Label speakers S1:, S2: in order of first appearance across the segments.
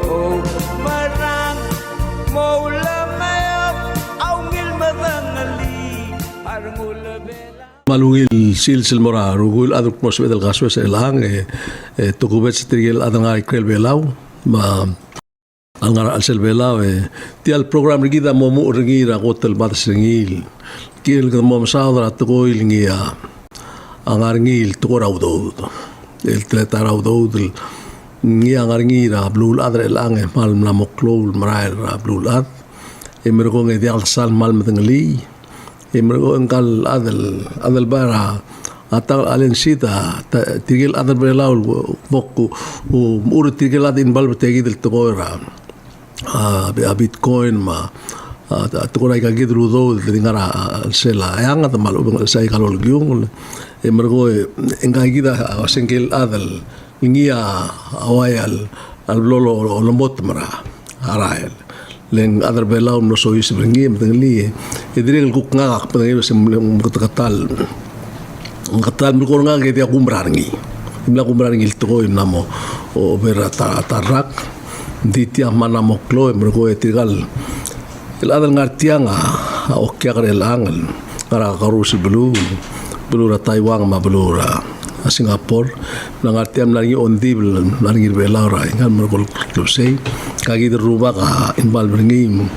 S1: o marang moula mayap aungil madangali arngula bela
S2: malungil silsil mora rugul aduk mos bedel gaswe sa ilang tukubet strigel adanga ikrel belau ma angara alsel belau tial program rigida momu ringira hotel batas ringil kil ka mom saudra tukoil ngia angarngil tukoraudod el tletaraudod ngia angarngira blul adre lange mal namoklol marail blul ad emergo nge dial sal mal matengli emergo engkal adel bara atal alen sita tigil adel belau bokku ur tigil adin bal betegi del tokora bitcoin ma tukora ka gidru do dingara sela yang at mal ubang sai kalol gyung emergo engai gida sengkel adel ngia awayal al lolo lombot mara arael len adar belau no so is bringi mtengli idril kuk ngak pengil sem katal mukor ngak dia kumrangi imla kumrangi to namo o berata tarak ditia mana moklo mergo etigal el adal ngartianga o kyagre langal kara karusi belura Taiwan ma belura Singapore nangartiam lagi ondibel lagi belau ra ingan mergo klosei kagi de rumah ka inbal bringim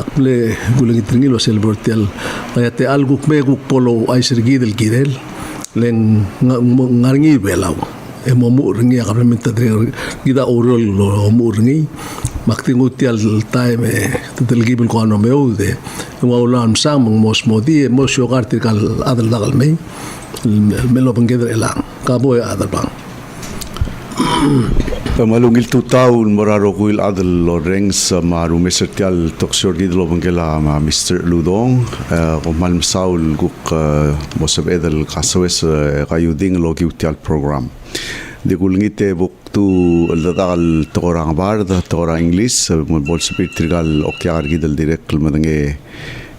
S2: akle gulang itringil wasel bortel ayate alguk meguk polo ay sergi del girel len ngarngi belau momu ringi akaplementa gida orol lo momu ringi maktingutial time tetel gibel ko ano meude ngaulan sang mos modi mos yogar tikal adal dagal me melo pengeder elang kaboy adal bang
S3: malungil tutaun morarokuil adal loreng sa maru mesertial toksor gidlo bangela ma Mr. Uludong mal saul guk mosab edal kaswes kayuding logiutial program digulngite buktu aldadal tokorang bar da tokorang English bol spiritual okyar gidal direct madange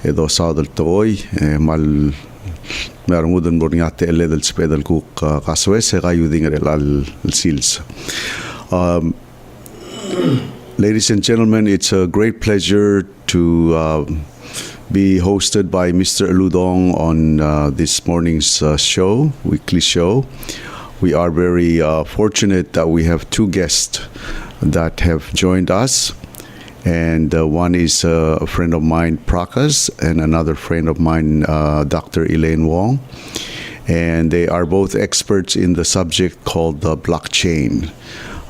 S3: edo saudal toy mal mermudan borniate eledal spedal kuk kaswes kayuding al sils. Ladies and gentlemen, it's a great pleasure to be hosted by Mr. Uludong on this morning's weekly show. We are very fortunate that we have two guests that have joined us. And one is a friend of mine, Prakash, and another friend of mine, Dr. ELAINE Wong. And they are both experts in the subject called the blockchain.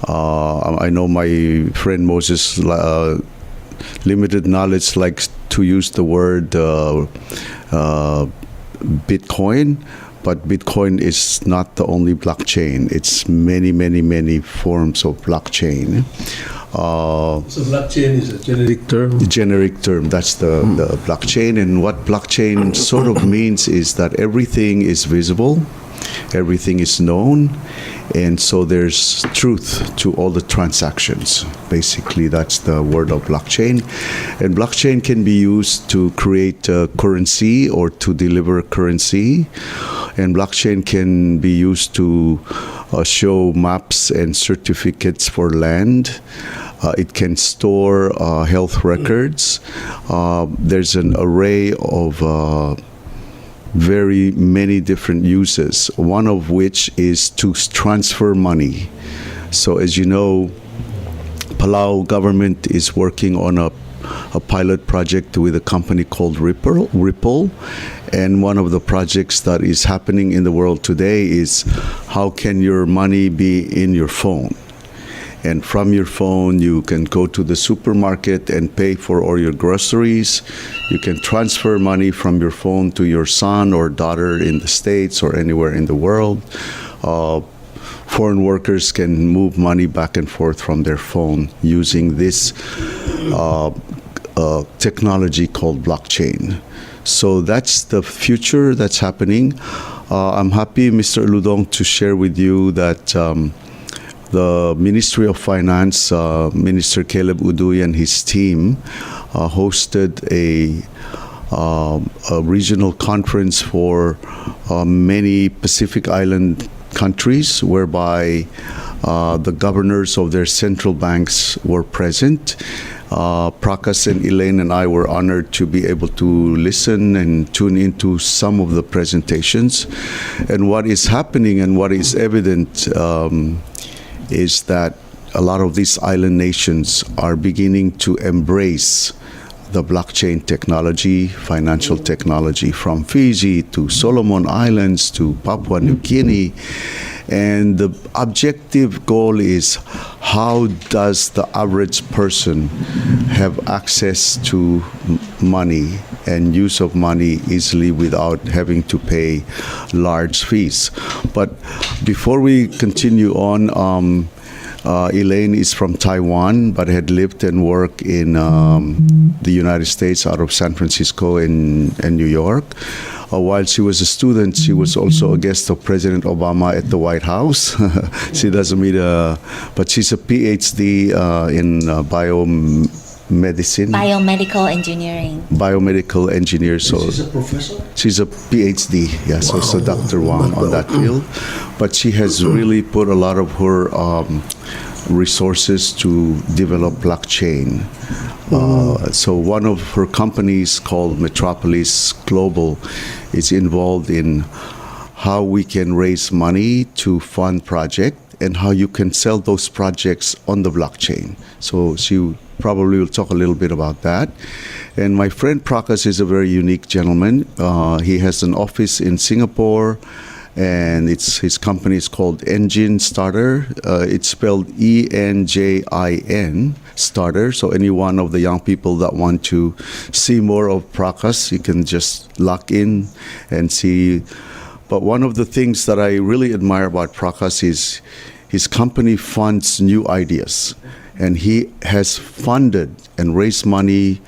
S3: I know my friend Moses limited knowledge likes to use the word Bitcoin, but Bitcoin is not the only blockchain. It's many forms of blockchain.
S2: So blockchain is a generic term?
S3: Generic term, that's the blockchain. And what blockchain sort of means is that everything is visible, everything is known, and so there's truth to all the transactions. Basically, that's the word of blockchain. And blockchain can be used to create currency or to deliver currency. And blockchain can be used to show maps and certificates for land. It can store health records. There's an array of very many different uses, one of which is to transfer money. So as you know, Palau government is working on a pilot project with a company called Ripple. And one of the projects that is happening in the world today is how can your money be in your phone? And from your phone, you can go to the supermarket and pay for all your groceries. You can transfer money from your phone to your son or daughter in the States or anywhere in the world. Foreign workers can move money back and forth from their phone using this technology called blockchain. So that's the future that's happening. I'm happy, Mr. Uludong, to share with you that the Ministry of Finance, Minister Caleb Udoy and his team hosted a regional conference for many Pacific Island countries, whereby The governors of their central banks were present. Prakash and Elaine and I were honored to be able to listen and tune into some of the presentations. And what is happening and what is evident is that a lot of these island nations are beginning to embrace the blockchain technology, financial technology, from Fiji to Solomon Islands to Papua New Guinea. And the objective goal is, how does the average person have access to money and use of money easily without having to pay large fees? But before we continue on, Elaine is from Taiwan, but had lived and worked in the United States, out of San Francisco and New York. While she was a student, she was also a guest of President Obama at the White House. She doesn't meet but she's a PhD in biomedicine.
S4: Biomedical engineering.
S3: Biomedical engineer. So
S2: She's a professor?
S3: she's a PhD, yes, wow. So Dr. Wang on that field. But she has really put a lot of her resources to develop blockchain. So one of her companies called Metropolis Global is involved in how we can raise money to fund project and how you can sell those projects on the blockchain. So she probably will talk a little bit about that. And my friend Prakash is a very unique gentleman. He has an office in Singapore, and his company is called ENJINSTARTER. It's spelled ENJIN Starter. So any one of the young people that want to see more of Prakash, you can just lock in and see. But one of the things that I really admire about Prakash is his company funds new ideas. And he has funded and raised money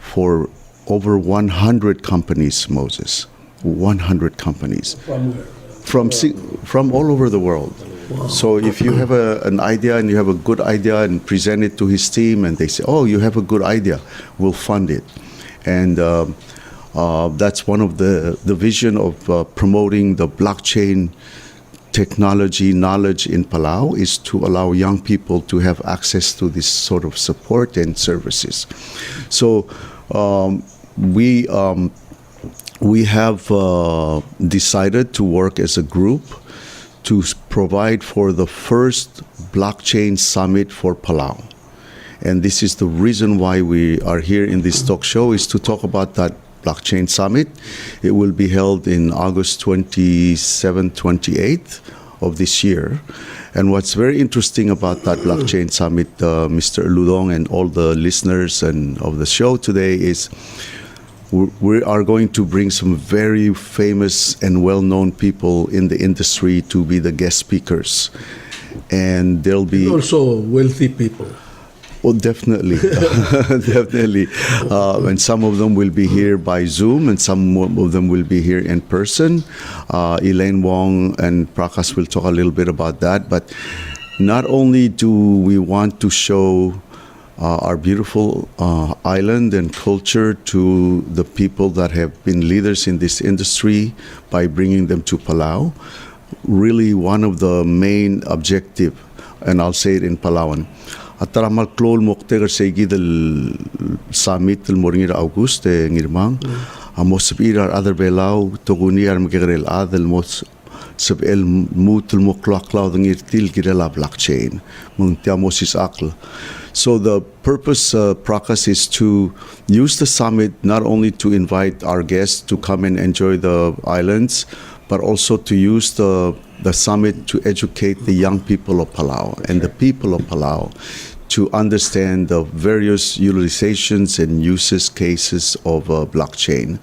S3: for over 100 companies, Moses. 100 companies.
S2: From where?
S3: From all over the world. Wow. So if you have an idea and you have a good idea and present it to his team and they say, oh, you have a good idea, we'll fund it. And that's one of the vision of promoting the blockchain technology knowledge in Palau, is to allow young people to have access to this sort of support and services. So we have decided to work as a group to provide for the first blockchain summit for Palau. And this is the reason why we are here in this talk show, is to talk about that blockchain summit. It will be held in August 27th, 28th of this year. And what's very interesting about that blockchain summit, Mr. ULUDONG and all the listeners and of the show today, is we are going to bring some very famous and well-known people in the industry to be the guest speakers. And there'll be
S2: also wealthy people.
S3: Oh, definitely. Definitely. And some of them will be here by Zoom, and some of them will be here in person. Elaine Wong and Prakash will talk a little bit about that. But not only do we want to show our beautiful island and culture to the people that have been leaders in this industry by bringing them to Palau, really one of the main objective, and I'll say it in Palauan, ataramal klol moktegar segi del summit del moringira August ngirmang amos birar other belau toguni ar mgegrel adel mos sab el mutul moklak cloud ngirtil girela blockchain mung tiamosis akl. So the purpose, Prakash, is to use the summit not only to invite our guests to come and enjoy the islands, but also to use the summit to educate the young people of Palau and the people of Palau to understand the various utilizations and uses cases of blockchain.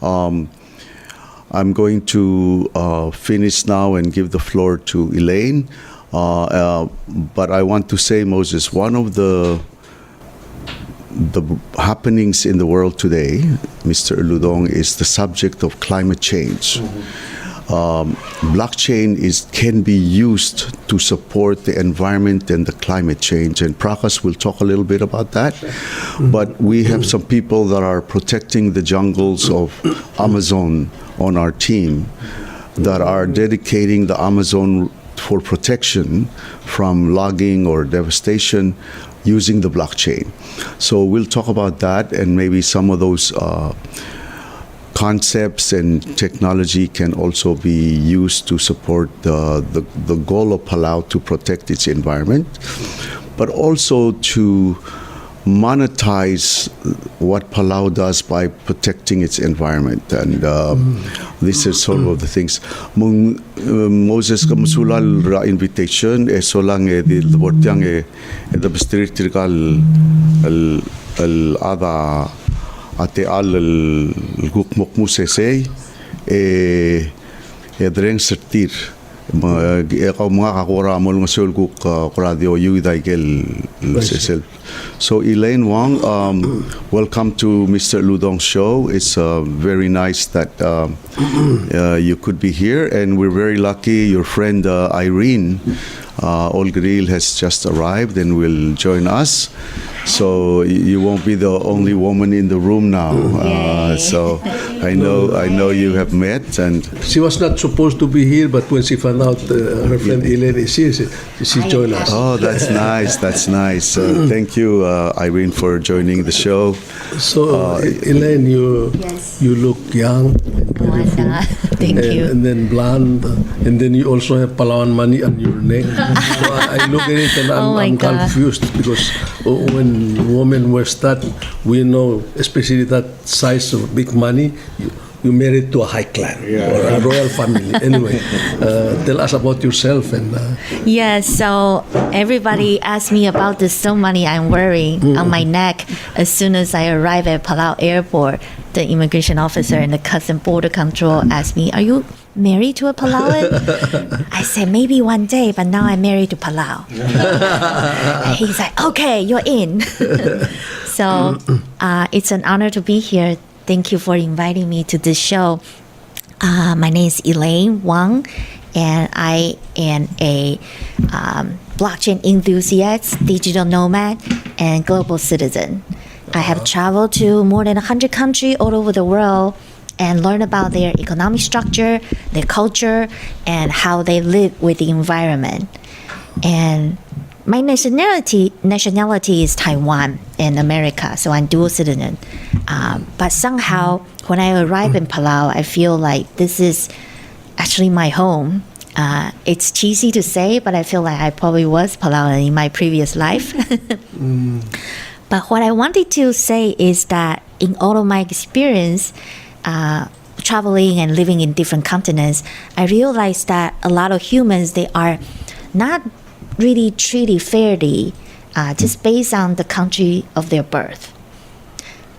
S3: I'm going to finish now and give the floor to Elaine. But I want to say, Moses, one of the happenings in the world today, Mr. ULUDONG, is the subject of climate change. Blockchain can be used to support the environment and the climate change, and Prakash will talk a little bit about that. But we have some people that are protecting the jungles of Amazon on our team, that are dedicating the Amazon for protection from logging or devastation using the blockchain. So we'll talk about that, and maybe some of those concepts and technology can also be used to support the goal of Palau to protect its environment, but also to monetize what Palau does by protecting its environment. And this is sort of the things. Moses kamusulal ra invitation so lang di bortiang the bestritrical al ada ate al gukmok musese dreng sertir ikaw mga kakura mo ng sul guk radio yu daigel sesel. So Elaine Wang, welcome to Mr. Uludong's show. It's very nice that you could be here, and we're very lucky your friend IRENE OLKERIIL has just arrived and will join us. So you won't be the only woman in the room now. So I know you have met, and
S2: She was not supposed to be here, but when she found out her friend Elaine is here, she joined us.
S3: oh, that's nice. That's nice. Thank you, IRENE, for joining the show.
S2: So, Elaine, you look young and beautiful.
S4: Wanda. Thank you.
S2: And then blonde, and then you also have Palawan money on your neck. So I look at it and
S4: Oh my
S2: I'm
S4: God.
S2: confused, because when women wear that, we know, especially that size of big money, you married to a high clan or a royal family. Anyway, tell us about yourself. And
S4: Yeah, so everybody asks me about the stone money I'm wearing on my neck. As soon as I arrive at Palau airport, the immigration officer and the custom border control asked me, "Are you married to a Palauan?" I said, "Maybe one day, but now I'm married to Palau." He's like, "Okay, you're in." So it's an honor to be here. Thank you for inviting me to this show. My name is Elaine Wang, and I am a blockchain enthusiast, digital nomad, and global citizen. I have traveled to more than 100 countries all over the world and learned about their economic structure, their culture, and how they live with the environment. And my nationality is Taiwan and America, so I'm dual citizen. But somehow, when I arrive in Palau, I feel like this is actually my home. It's cheesy to say, but I feel like I probably was Palauan in my previous life. But what I wanted to say is that in all of my experience, traveling and living in different continents, I realized that a lot of humans, they are not really treated fairly just based on the country of their birth.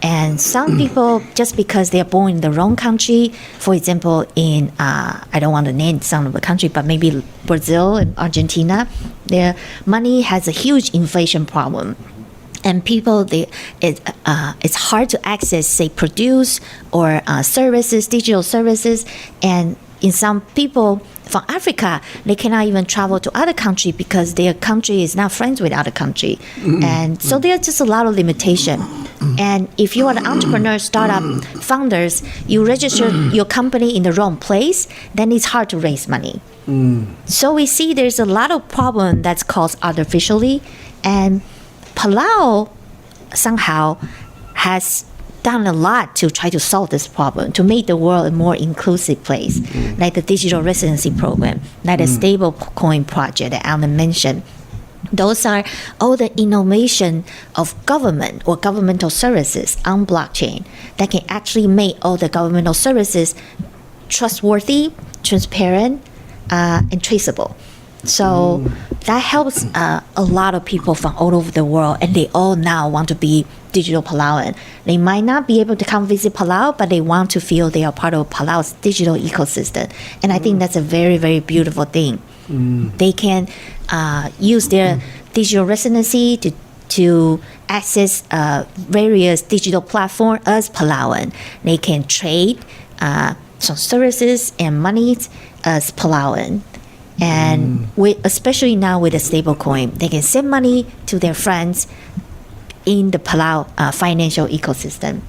S4: And some people, just because they are born in the wrong country, for example, in, I don't want to name some of the country, but maybe Brazil and Argentina, their money has a huge inflation problem. And people, it's hard to access, say, produce or services, digital services. And in some people from Africa, they cannot even travel to other country because their country is not friends with other country. And so there's just a lot of limitation. And if you are an entrepreneur, startup founders, you register your company in the wrong place, then it's hard to raise money. So we see there's a lot of problem that's caused artificially. And Palau somehow has done a lot to try to solve this problem, to make the world a more inclusive place, like the digital residency program, like the stable coin project that Alan mentioned. Those are all the innovation of government or governmental services on blockchain that can actually make all the governmental services trustworthy, transparent, and traceable. So that helps a lot of people from all over the world, and they all now want to be digital Palauan. They might not be able to come visit Palau, but they want to feel they are part of Palau's digital ecosystem. And I think that's a very, very beautiful thing. They can use their digital residency to access various digital platforms as Palauan. They can trade some services and money as Palauan. And especially now with the stablecoin, they can send money to their friends in the Palau financial ecosystem.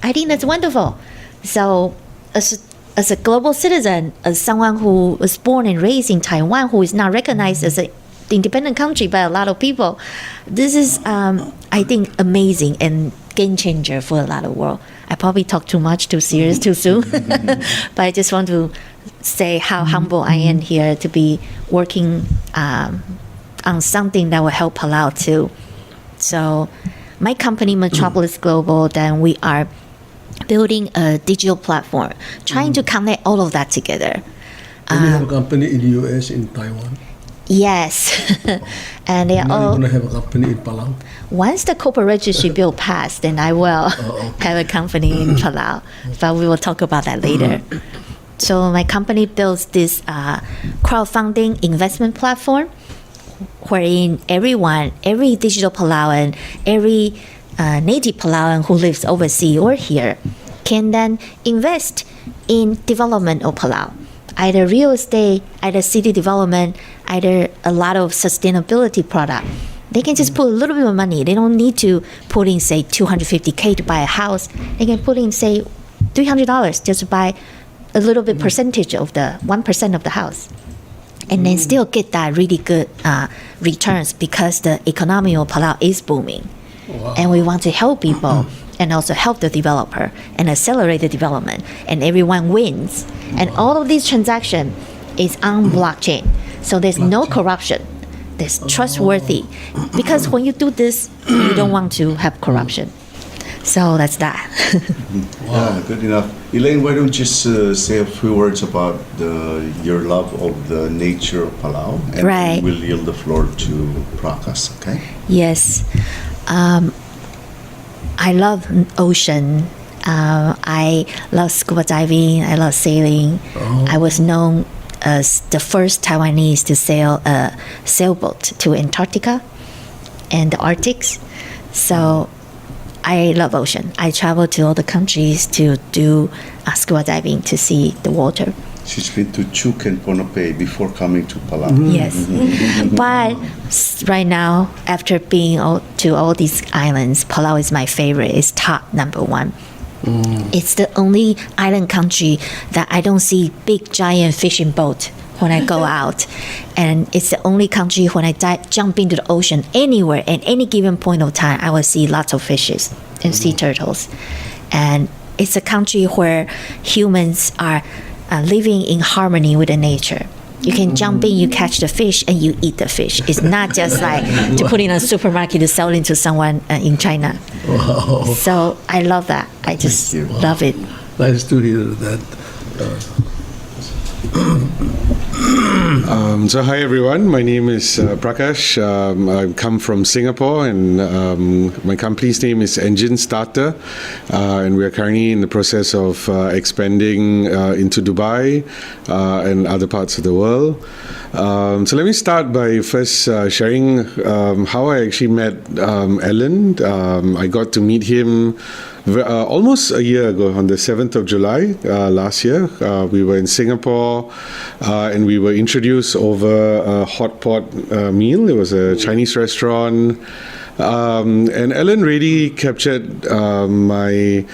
S4: I think that's wonderful. So as as a global citizen, as someone who was born and raised in Taiwan, who is not recognized as an independent country by a lot of people, this is, I think, amazing and game changer for a lot of world. I probably talk too much, too serious, too soon, but I just want to say how humble I am here to be working on something that will help Palau too. So my company, Metropolis Global, then we are building a digital platform, trying to connect all of that together.
S2: And you have a company in the US, in Taiwan.
S4: Yes, and they are
S2: Now
S4: all.
S2: you're going to have a company in Palau.
S4: Once the corporate registry bill passed, then I will have a company in Palau. But we will talk about that later. So my company builds this crowdfunding investment platform, wherein every digital Palauan, every native Palauan who lives overseas or here, can then invest in development of Palau. Either real estate, either city development, either a lot of sustainability product. They can just put a little bit of money. They don't need to put in, say, $250K to buy a house. They can put in, say, $300 just to buy a little bit percentage of the 1% of the house. And then still get that really good returns because the economy of Palau is booming.
S2: Wow.
S4: And we want to help people and also help the developer and accelerate the development. And everyone wins. And all of these transactions is on blockchain. So there's no corruption. There's trustworthy. Because when you do this, you don't want to have corruption. So that's that.
S3: Yeah, good enough. Elaine, why don't you just say a few words about your love of the nature of Palau, and
S4: Right.
S3: we'll yield the floor to Prakash, okay?
S4: Yes. I love ocean. I love scuba diving. I love sailing. I was known as the first Taiwanese to sail a sailboat to Antarctica and the Arctics. So I love ocean. I travel to all the countries to do scuba diving to see the water.
S3: She's been to Chuuk and Ponape before coming to Palau.
S4: Yes. But right now, after being to all these islands, Palau is my favorite. It's top number one. It's the only island country that I don't see big giant fishing boat when I go out. And it's the only country when I jump into the ocean anywhere at any given point of time, I will see lots of fishes and sea turtles. And it's a country where humans are living in harmony with the nature. You can jump in, you catch the fish, and you eat the fish. It's not just like to put in a supermarket to sell it to someone in China.
S2: Wow.
S4: So I love that. I just
S3: Thank you.
S4: love it.
S2: Nice to hear that.
S5: So hi everyone, my name is Prakash. I come from Singapore, and my company's name is ENJINSTARTER, and we are currently in the process of expanding into Dubai and other parts of the world. So let me start by first sharing how I actually met Alan. I got to meet him almost a year ago, on the 7th of July last year. We were in Singapore and we were introduced over a hot pot meal. It was a Chinese restaurant. And Ellen really captured my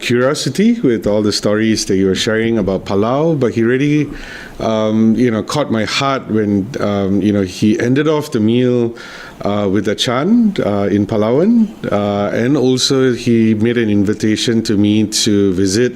S5: curiosity with all the stories that you were sharing about Palau, but he really, caught my heart when, he ended off the meal with a chant in Palauan, and also he made an invitation to me to visit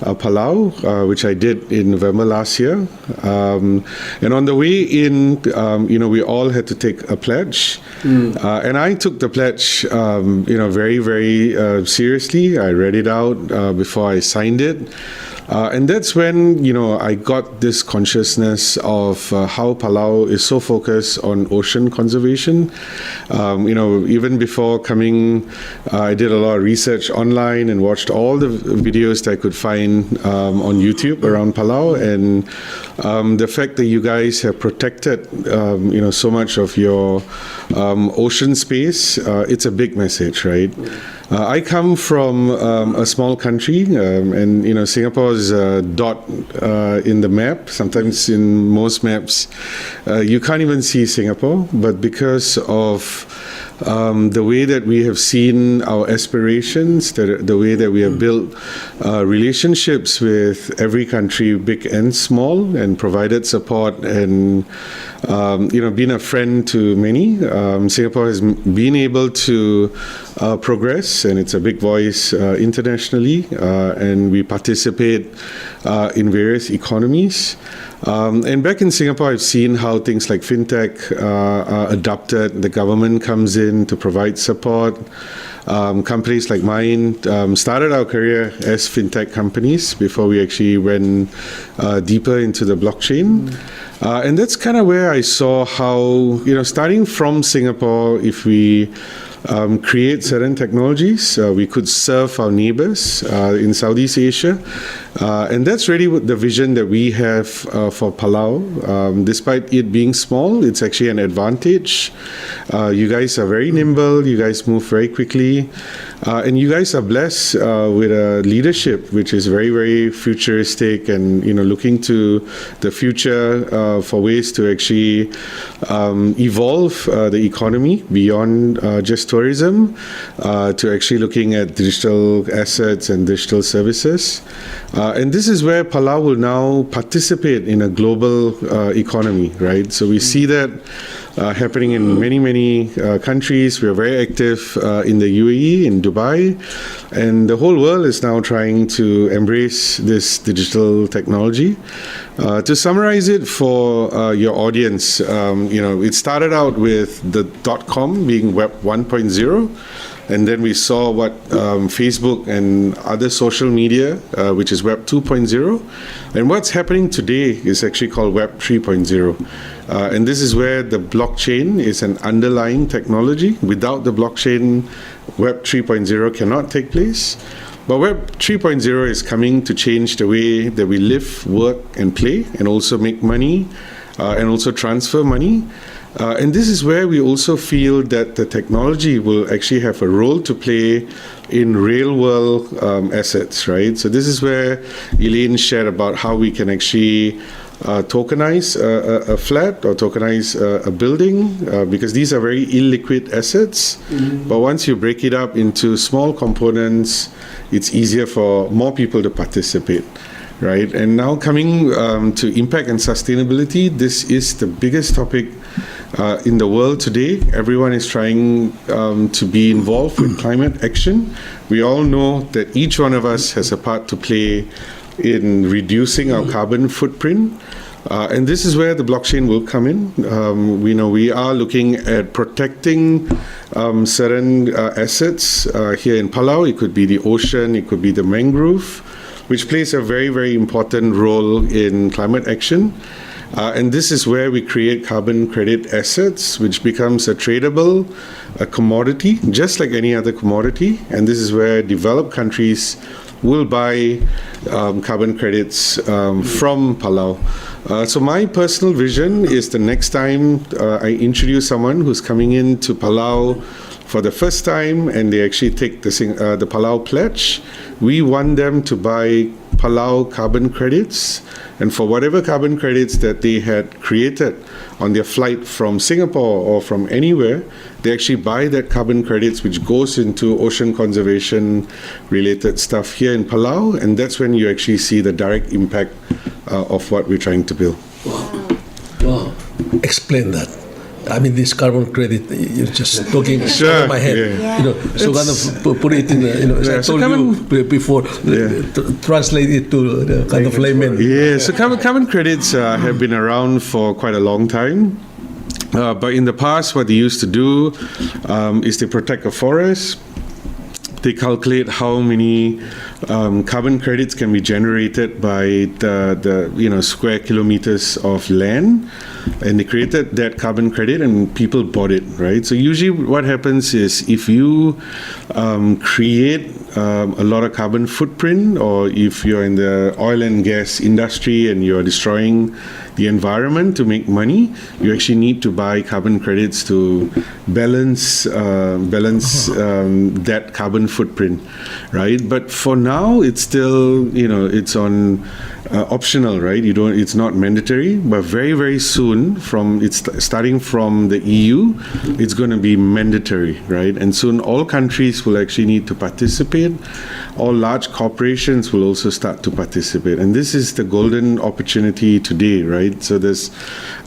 S5: Palau, which I did in November last year. And on the way in, we all had to take a pledge. And I took the pledge, very, very seriously. I read it out before I signed it. And that's when, I got this consciousness of how Palau is so focused on ocean conservation. Even before coming, I did a lot of research online and watched all the videos that I could find on YouTube around Palau. And the fact that you guys have protected, so much of your ocean space, it's a big message, right? I come from a small country, and Singapore is a dot in the map. Sometimes in most maps, you can't even see Singapore. But because of the way that we have seen our aspirations, the way that we have built relationships with every country, big and small, and provided support and been a friend to many. Singapore has been able to progress, and it's a big voice internationally, and we participate in various economies. And back in Singapore, I've seen how things like fintech are adopted. The government comes in to provide support. Companies like mine started our career as fintech companies before we actually went deeper into the blockchain. And that's kind of where I saw how, starting from Singapore, if we create certain technologies, we could serve our neighbors in Southeast Asia. And that's really the vision that we have for Palau. Despite it being small, it's actually an advantage. You guys are very nimble, you guys move very quickly, and you guys are blessed with a leadership which is very, very futuristic and looking to the future for ways to actually evolve the economy beyond just tourism to actually looking at digital assets and digital services. And this is where Palau will now participate in a global economy, right? So we see that happening in many, many countries. We are very active in the UAE, in Dubai, and the whole world is now trying to embrace this digital technology. To summarize it for your audience, it started out with the .com being Web 1.0. And then we saw what Facebook and other social media, which is Web 2.0. And what's happening today is actually called Web 3.0. And this is where the blockchain is an underlying technology. Without the blockchain, Web 3.0 cannot take place. But Web 3.0 is coming to change the way that we live, work, and play, and also make money, and also transfer money. And this is where we also feel that the technology will actually have a role to play in real-world assets, right? So this is where ELAINE shared about how we can actually tokenize a flat or tokenize a building because these are very illiquid assets. Mm-hmm. But once you break it up into small components, it's easier for more people to participate. Right, and now coming to impact and sustainability, this is the biggest topic in the world today. Everyone is trying to be involved with climate action. We all know that each one of us has a part to play in reducing our carbon footprint. And this is where the blockchain will come in. We are looking at protecting certain assets here in Palau. It could be the ocean, it could be the mangrove, which plays a very, very important role in climate action. And this is where we create carbon credit assets, which becomes a tradable commodity, just like any other commodity. And this is where developed countries will buy carbon credits from Palau. So my personal vision is the next time I introduce someone who's coming into Palau for the first time and they actually take the Palau Pledge, we want them to buy Palau carbon credits, and for whatever carbon credits that they had created on their flight from Singapore or from anywhere, they actually buy that carbon credits, which goes into ocean conservation related stuff here in Palau, and that's when you actually see the direct impact of what we're trying to build.
S2: Wow. Explain that. I mean, this carbon credit, you're just talking
S5: sure,
S2: in my head.
S5: Yeah.
S2: So kind of put it in, as I told you before, translate it to the kind of layman.
S5: Yeah, so carbon credits have been around for quite a long time. But in the past, what they used to do is they protect a forest. They calculate how many carbon credits can be generated by the square kilometers of land, and they created that carbon credit, and people bought it, right? So usually, what happens is if you create a lot of carbon footprint, or if you're in the oil and gas industry and you're destroying the environment to make money, you actually need to buy carbon credits to balance that carbon footprint, right? But for now, it's still, it's on optional, right? It's not mandatory, but very, very soon, starting from the EU, it's going to be mandatory, right? And soon all countries will actually need to participate. All large corporations will also start to participate. And this is the golden opportunity today, right? So there's,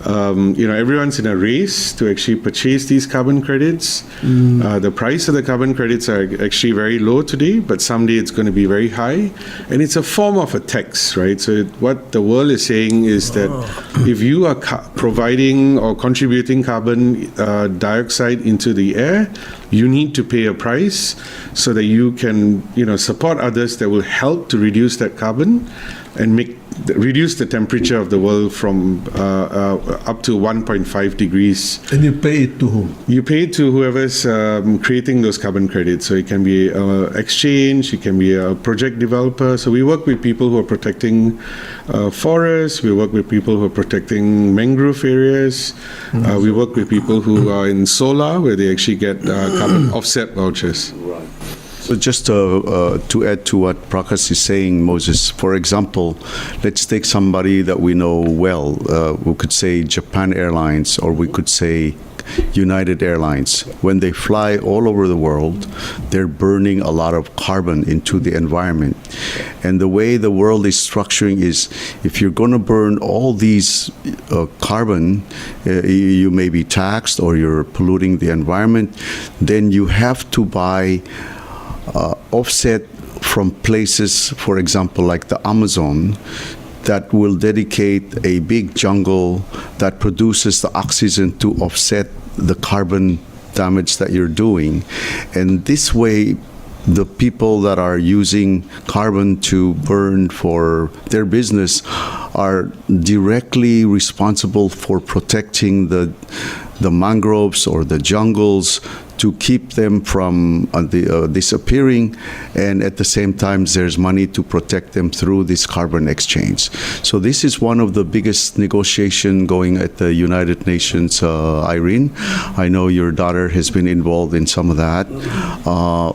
S5: everyone's in a race to actually purchase these carbon credits. The price of the carbon credits are actually very low today, but someday it's going to be very high. And it's a form of a tax, right? So what the world is saying is that if you are providing or contributing carbon dioxide into the air, you need to pay a price so that you can, support others that will help to reduce that carbon and reduce the temperature of the world from up to 1.5 degrees.
S2: And you pay it to whom?
S5: You pay it to whoever's creating those carbon credits. So it can be exchange, it can be a project developer. So we work with people who are protecting forests, we work with people who are protecting mangrove areas, we work with people who are in solar, where they actually get carbon offset vouchers.
S3: So just to add to what Prakash is saying, Moses, for example, let's take somebody that we know well. We could say Japan Airlines, or we could say United Airlines. When they fly all over the world, they're burning a lot of carbon into the environment. And the way the world is structuring is, if you're going to burn all these carbon, you may be taxed or you're polluting the environment, then you have to buy offset from places, for example, like the Amazon, that will dedicate a big jungle that produces the oxygen to offset the carbon damage that you're doing. And this way, the people that are using carbon to burn for their business are directly responsible for protecting the mangroves or the jungles, to keep them from disappearing, and at the same time there's money to protect them through this carbon exchange. So this is one of the biggest negotiation going at the United Nations, Irene. I know your daughter has been involved in some of that,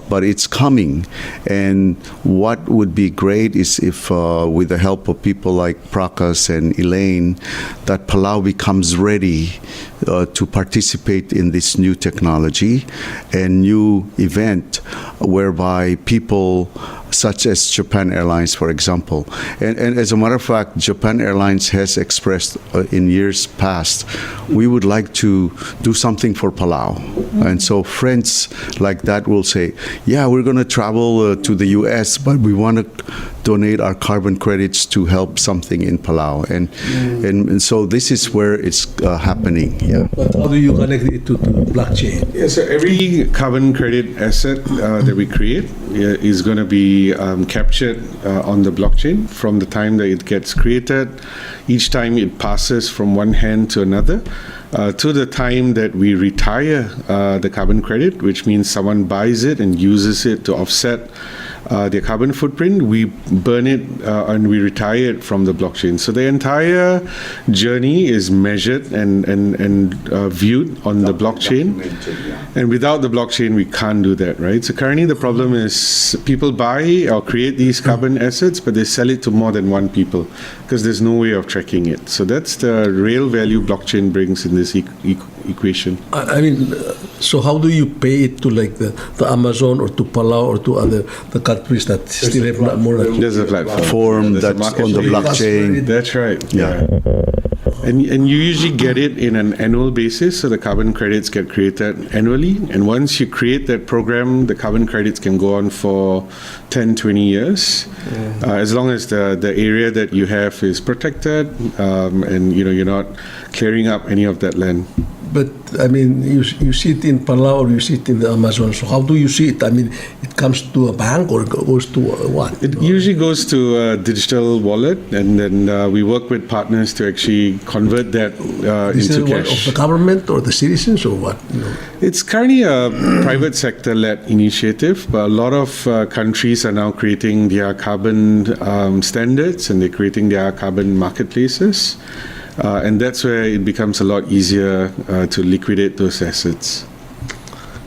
S3: but it's coming. And what would be great is if with the help of people like Prakash and ELAINE, that Palau becomes ready to participate in this new technology and new event whereby people such as Japan Airlines, for example. And as a matter of fact, Japan Airlines has expressed in years past, we would like to do something for Palau. And so friends like that will say, yeah, we're going to travel to the US, but we want to donate our carbon credits to help something in Palau. And so this is where it's happening. Yeah.
S2: But how do you connect it to blockchain?
S5: Yeah, so every carbon credit asset that we create is going to be captured on the blockchain from the time that it gets created, each time it passes from one hand to another, to the time that we retire the carbon credit, which means someone buys it and uses it to offset their carbon footprint. We burn it and we retire it from the blockchain. So the entire journey is measured and viewed on the blockchain. And without the blockchain, we can't do that, right? So currently the problem is people buy or create these carbon assets, but they sell it to more than one people because there's no way of tracking it. So that's the real value blockchain brings in this equation.
S2: I mean, so how do you pay it to like the Amazon or to Palau or to the countries that still have more?
S5: There's a platform
S3: that's on the blockchain.
S5: That's right.
S3: Yeah.
S5: And you usually get it in an annual basis, so the carbon credits get created annually. And once you create that program, the carbon credits can go on for 10, 20 years, as long as the area that you have is protected and you're not clearing up any of that land.
S2: But I mean, you see it in Palau or you see it in the Amazon. So how do you see it? I mean, it comes to a bank or goes to what?
S5: It usually goes to a digital wallet, and then we work with partners to actually convert that into cash.
S2: Of the government or the citizens or what?
S5: It's currently a private sector-led initiative, but a lot of countries are now creating their carbon standards, and they're creating their carbon marketplaces. And that's where it becomes a lot easier to liquidate those assets.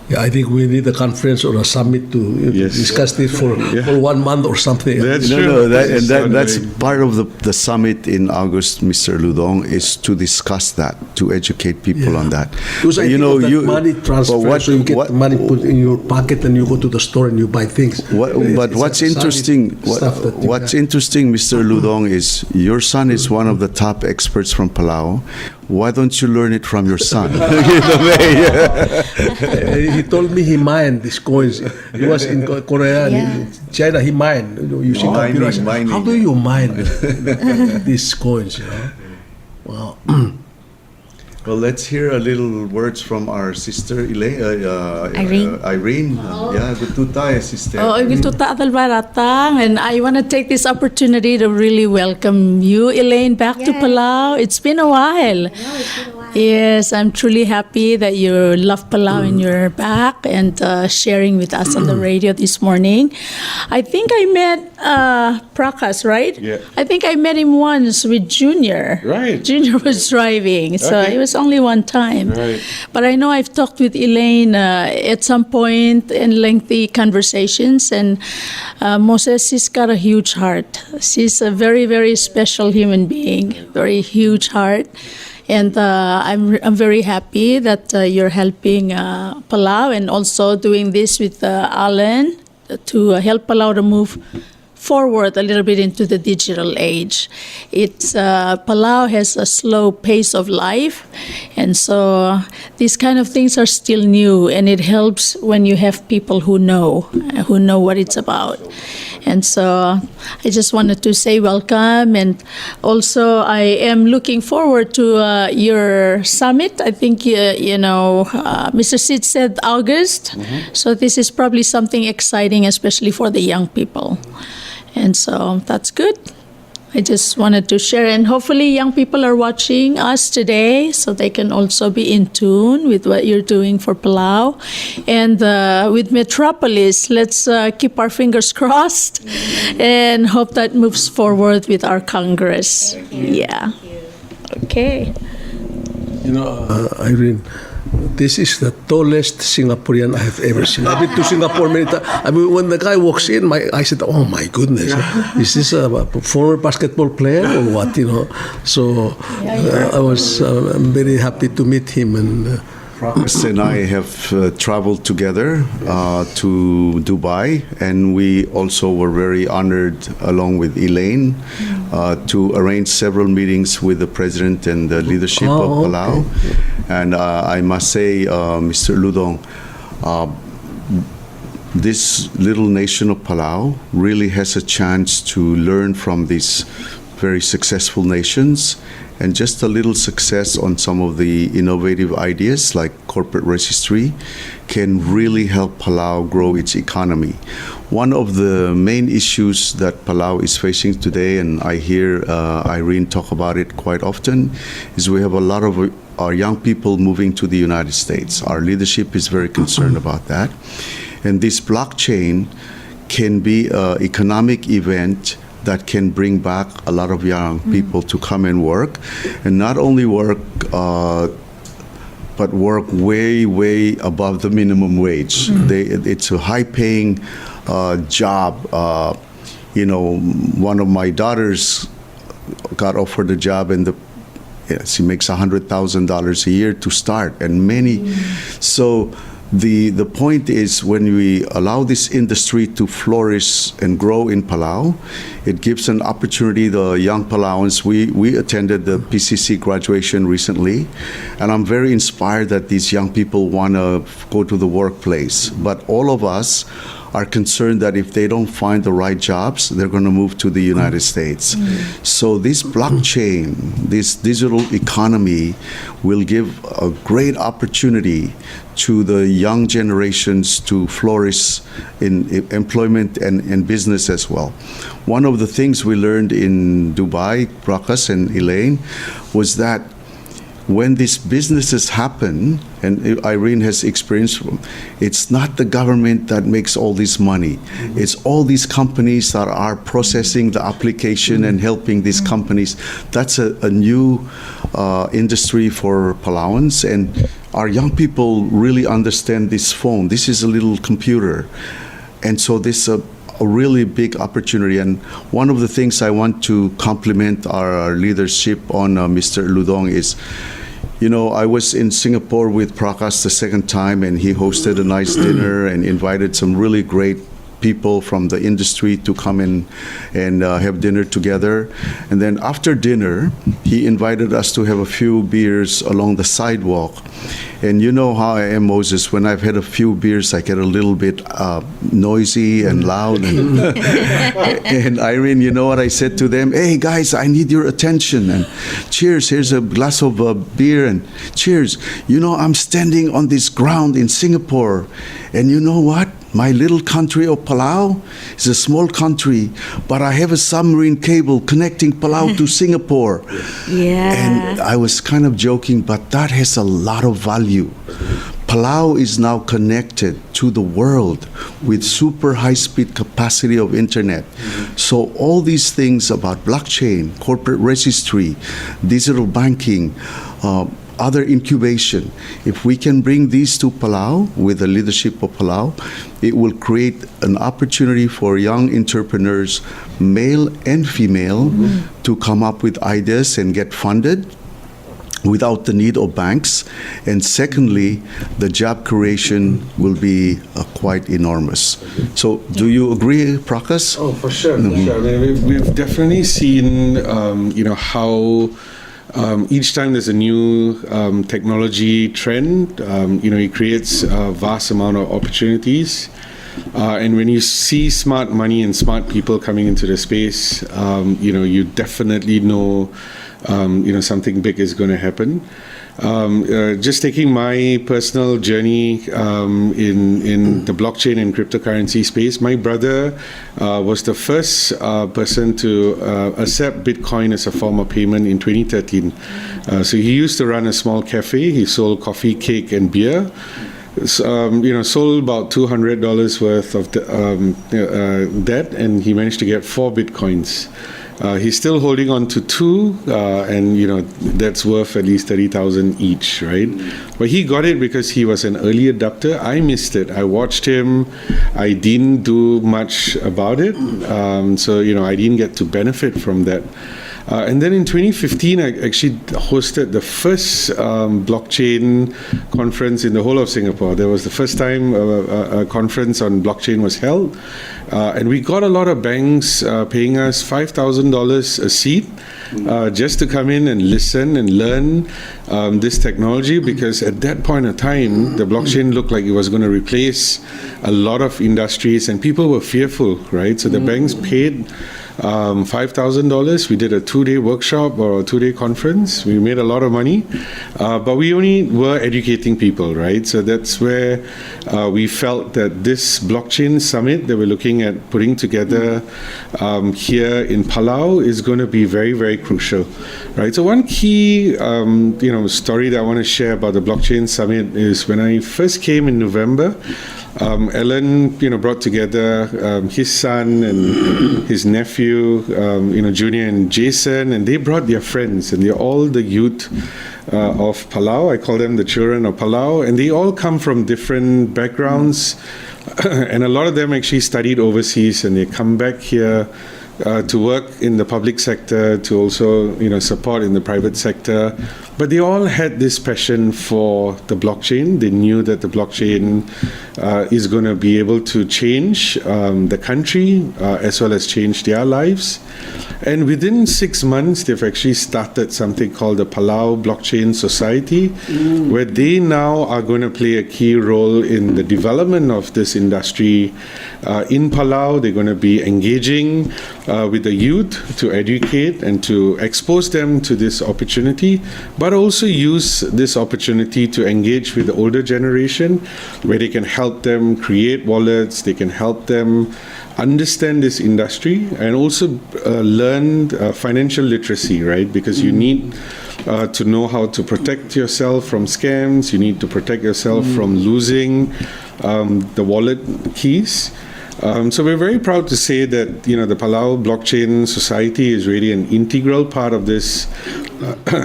S2: Yeah, I think we need a conference or a summit to
S5: Yes.
S2: discuss this for 1 month or something.
S5: That's
S3: No,
S5: true.
S3: no,
S5: That's
S3: that's
S5: very-
S3: part of the summit in August, Mr. Ludong, is to discuss that, to educate people on that.
S2: Because I
S3: You
S2: think
S3: know,
S2: of that money transfer,
S3: but
S2: so you get money put in your pocket and you go to the store and you buy things.
S3: But
S2: It's
S3: what's
S2: a solid
S3: interesting,
S2: stuff that you
S3: what's
S2: have.
S3: interesting, Mr. Ludong, is your son is one of the top experts from Palau. Why don't you learn it from your son?
S2: He told me he mined these coins. He was in Korea, and China. He mined using
S3: Mining,
S2: computer. I said,
S3: mining.
S2: how do you mine these coins? You know? Wow.
S3: Well, let's hear a little words from our sister
S4: Irene.
S3: Irene. Yeah, betul tayo, sister.
S6: Oh, gitu tak baratang, and I want to take this opportunity to really welcome you, Elaine, back to
S4: Yay.
S6: Palau. It's been a while. Yes, I'm truly happy that you love Palau and you're back and sharing with us on the radio this morning. I think I met Prakash, right?
S5: Yeah.
S6: I think I met him once with Junior.
S5: Right.
S6: Junior was driving, so
S5: Okay.
S6: it was only one time.
S5: Right.
S6: But I know I've talked with Elaine at some point in lengthy conversations, and Moses, she's got a huge heart. She's a very, very special human being, very huge heart. And I'm very happy that you're helping Palau and also doing this with Alan to help Palau to move forward a little bit into the digital age. It's Palau has a slow pace of life, and so these kind of things are still new, and it helps when you have people who know what it's about. And so I just wanted to say welcome, and also I am looking forward to your summit. I think Mr. Sid said August, so this is probably something exciting, especially for the young people. And so that's good. I just wanted to share, and hopefully young people are watching us today so they can also be in tune with what you're doing for Palau. And with Metropolis, let's keep our fingers crossed and hope that moves forward with our Congress. Yeah. Okay.
S2: You know, Irene, this is the tallest Singaporean I have ever seen. I've been to Singapore many times. I mean, when the guy walks in, I said, "Oh my goodness, is this a former basketball player or what?" You know. So I'm very happy to meet him and.
S3: Prakash and I have traveled together to Dubai, and we also were very honored, along with Elaine, to arrange several meetings with the president and the leadership of Palau.
S2: Okay.
S3: And I must say, Mr. Ludong, this little nation of Palau really has a chance to learn from these very successful nations, and just a little success on some of the innovative ideas like corporate registry can really help Palau grow its economy. One of the main issues that Palau is facing today, and I hear Irene talk about it quite often, is we have a lot of our young people moving to the United States. Our leadership is very concerned about that. And this blockchain can be an economic event that can bring back a lot of young people to come and work, and not only work, but work way, way above the minimum wage. It's a high-paying job. One of my daughters got offered a job, and she makes $100,000 a year to start, and many. So the point is, when we allow this industry to flourish and grow in Palau, it gives an opportunity to young Palauans. We attended the PCC graduation recently, and I'm very inspired that these young people want to go to the workplace. But all of us are concerned that if they don't find the right jobs, they're going to move to the United States. So this blockchain, this digital economy, will give a great opportunity to the young generations to flourish in employment and business as well. One of the things we learned in Dubai, Prakash and Elaine, was that when these businesses happen, and Irene has experienced them, it's not the government that makes all this money. It's all these companies that are processing the application and helping these companies. That's a new industry for Palauans, and our young people really understand this phone. This is a little computer. And so this is a really big opportunity. And one of the things I want to compliment our leadership on, Mr. ULUDONG, is, you know, I was in Singapore with Prakash the second time, and he hosted a nice dinner and invited some really great people from the industry to come in and have dinner together. And then after dinner, he invited us to have a few beers along the sidewalk. And you know how I am, Moses. When I've had a few beers, I get a little bit noisy and loud. And Irene, you know what I said to them? Hey, guys, I need your attention. And cheers, here's a glass of beer. And cheers. You know, I'm standing on this ground in Singapore. And you know what? My little country of Palau is a small country, but I have a submarine cable connecting Palau to Singapore.
S4: Yeah.
S3: And I was kind of joking, but that has a lot of value. Palau is now connected to the world with super high-speed capacity of internet. So all these things about blockchain, corporate registry, digital banking, other incubation, if we can bring these to Palau with the leadership of Palau, it will create an opportunity for young entrepreneurs, male and female, to come up with ideas and get funded without the need of banks. And secondly, the job creation will be quite enormous. So do you agree, Prakash?
S5: Oh, for sure. For sure. I mean, we've definitely seen, you know, how each time there's a new technology trend, you know, it creates a vast amount of opportunities. And when you see smart money and smart people coming into the space, you know, you definitely know, you know, something big is going to happen. Just taking my personal journey in the blockchain and cryptocurrency space, my brother was the first person to accept Bitcoin as a form of payment in 2013. So he used to run a small cafe. He sold coffee, cake, and beer. You know, sold about $200 worth of debt, and he managed to get 4 Bitcoins. He's still holding on to 2, and you know that's worth at least 30,000 each, right? But he got it because he was an early adopter. I missed it. I watched him. I didn't do much about it, so you know I didn't get to benefit from that. And then in 2015, I actually hosted the first blockchain conference in the whole of Singapore. That was the first time a conference on blockchain was held. And we got a lot of banks paying us $5,000 a seat just to come in and listen and learn this technology, because at that point of time, the blockchain looked like it was going to replace a lot of industries and people were fearful, right? So the banks paid $5,000. We did a 2-day workshop or a 2-day conference. We made a lot of money, but we only were educating people, right? So that's where we felt that this blockchain summit that we're looking at putting together here in Palau is going to be very, very crucial, right? So one key, you know, story that I want to share about the blockchain summit is when I first came in November. Ellen, you know, brought together his son and his nephew, you know, Junior and Jason, and they brought their friends, and they're all the youth of Palau. I call them the children of Palau, and they all come from different backgrounds, and a lot of them actually studied overseas, and they come back here to work in the public sector, to also, you know, support in the private sector. But they all had this passion for the blockchain. They knew that the blockchain is going to be able to change the country as well as change their lives. And within 6 months, they've actually started something called the Palau Blockchain Society, where they now are going to play a key role in the development of this industry in Palau. They're going to be engaging with the youth to educate and to expose them to this opportunity, but also use this opportunity to engage with the older generation, where they can help them create wallets, they can help them understand this industry, and also learn financial literacy, right? Because you need to know how to protect yourself from scams, you need to protect yourself from losing the wallet keys. So we're very proud to say that the Palau Blockchain Society is really an integral part of this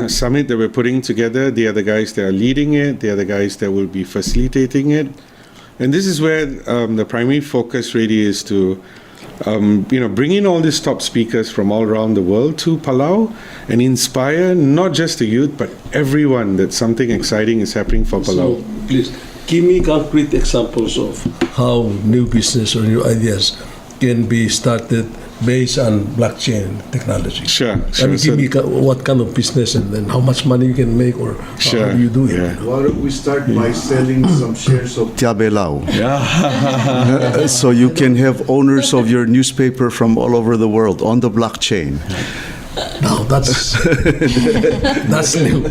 S5: summit that we're putting together. They are the guys that are leading it. They are the guys that will be facilitating it. And this is where the primary focus really is to bring in all these top speakers from all around the world to Palau and inspire not just the youth, but everyone that something exciting is happening for Palau.
S2: So, please, give me concrete examples of how new business or new ideas can be started based on blockchain technology.
S5: Sure.
S2: And give me what kind of business and then how much money you can make or how do you do it.
S5: Yeah.
S3: Why don't we start by selling some shares of Tiabelao?
S5: Yeah.
S3: So you can have owners of your newspaper from all over the world on the blockchain.
S2: Now that's that's new.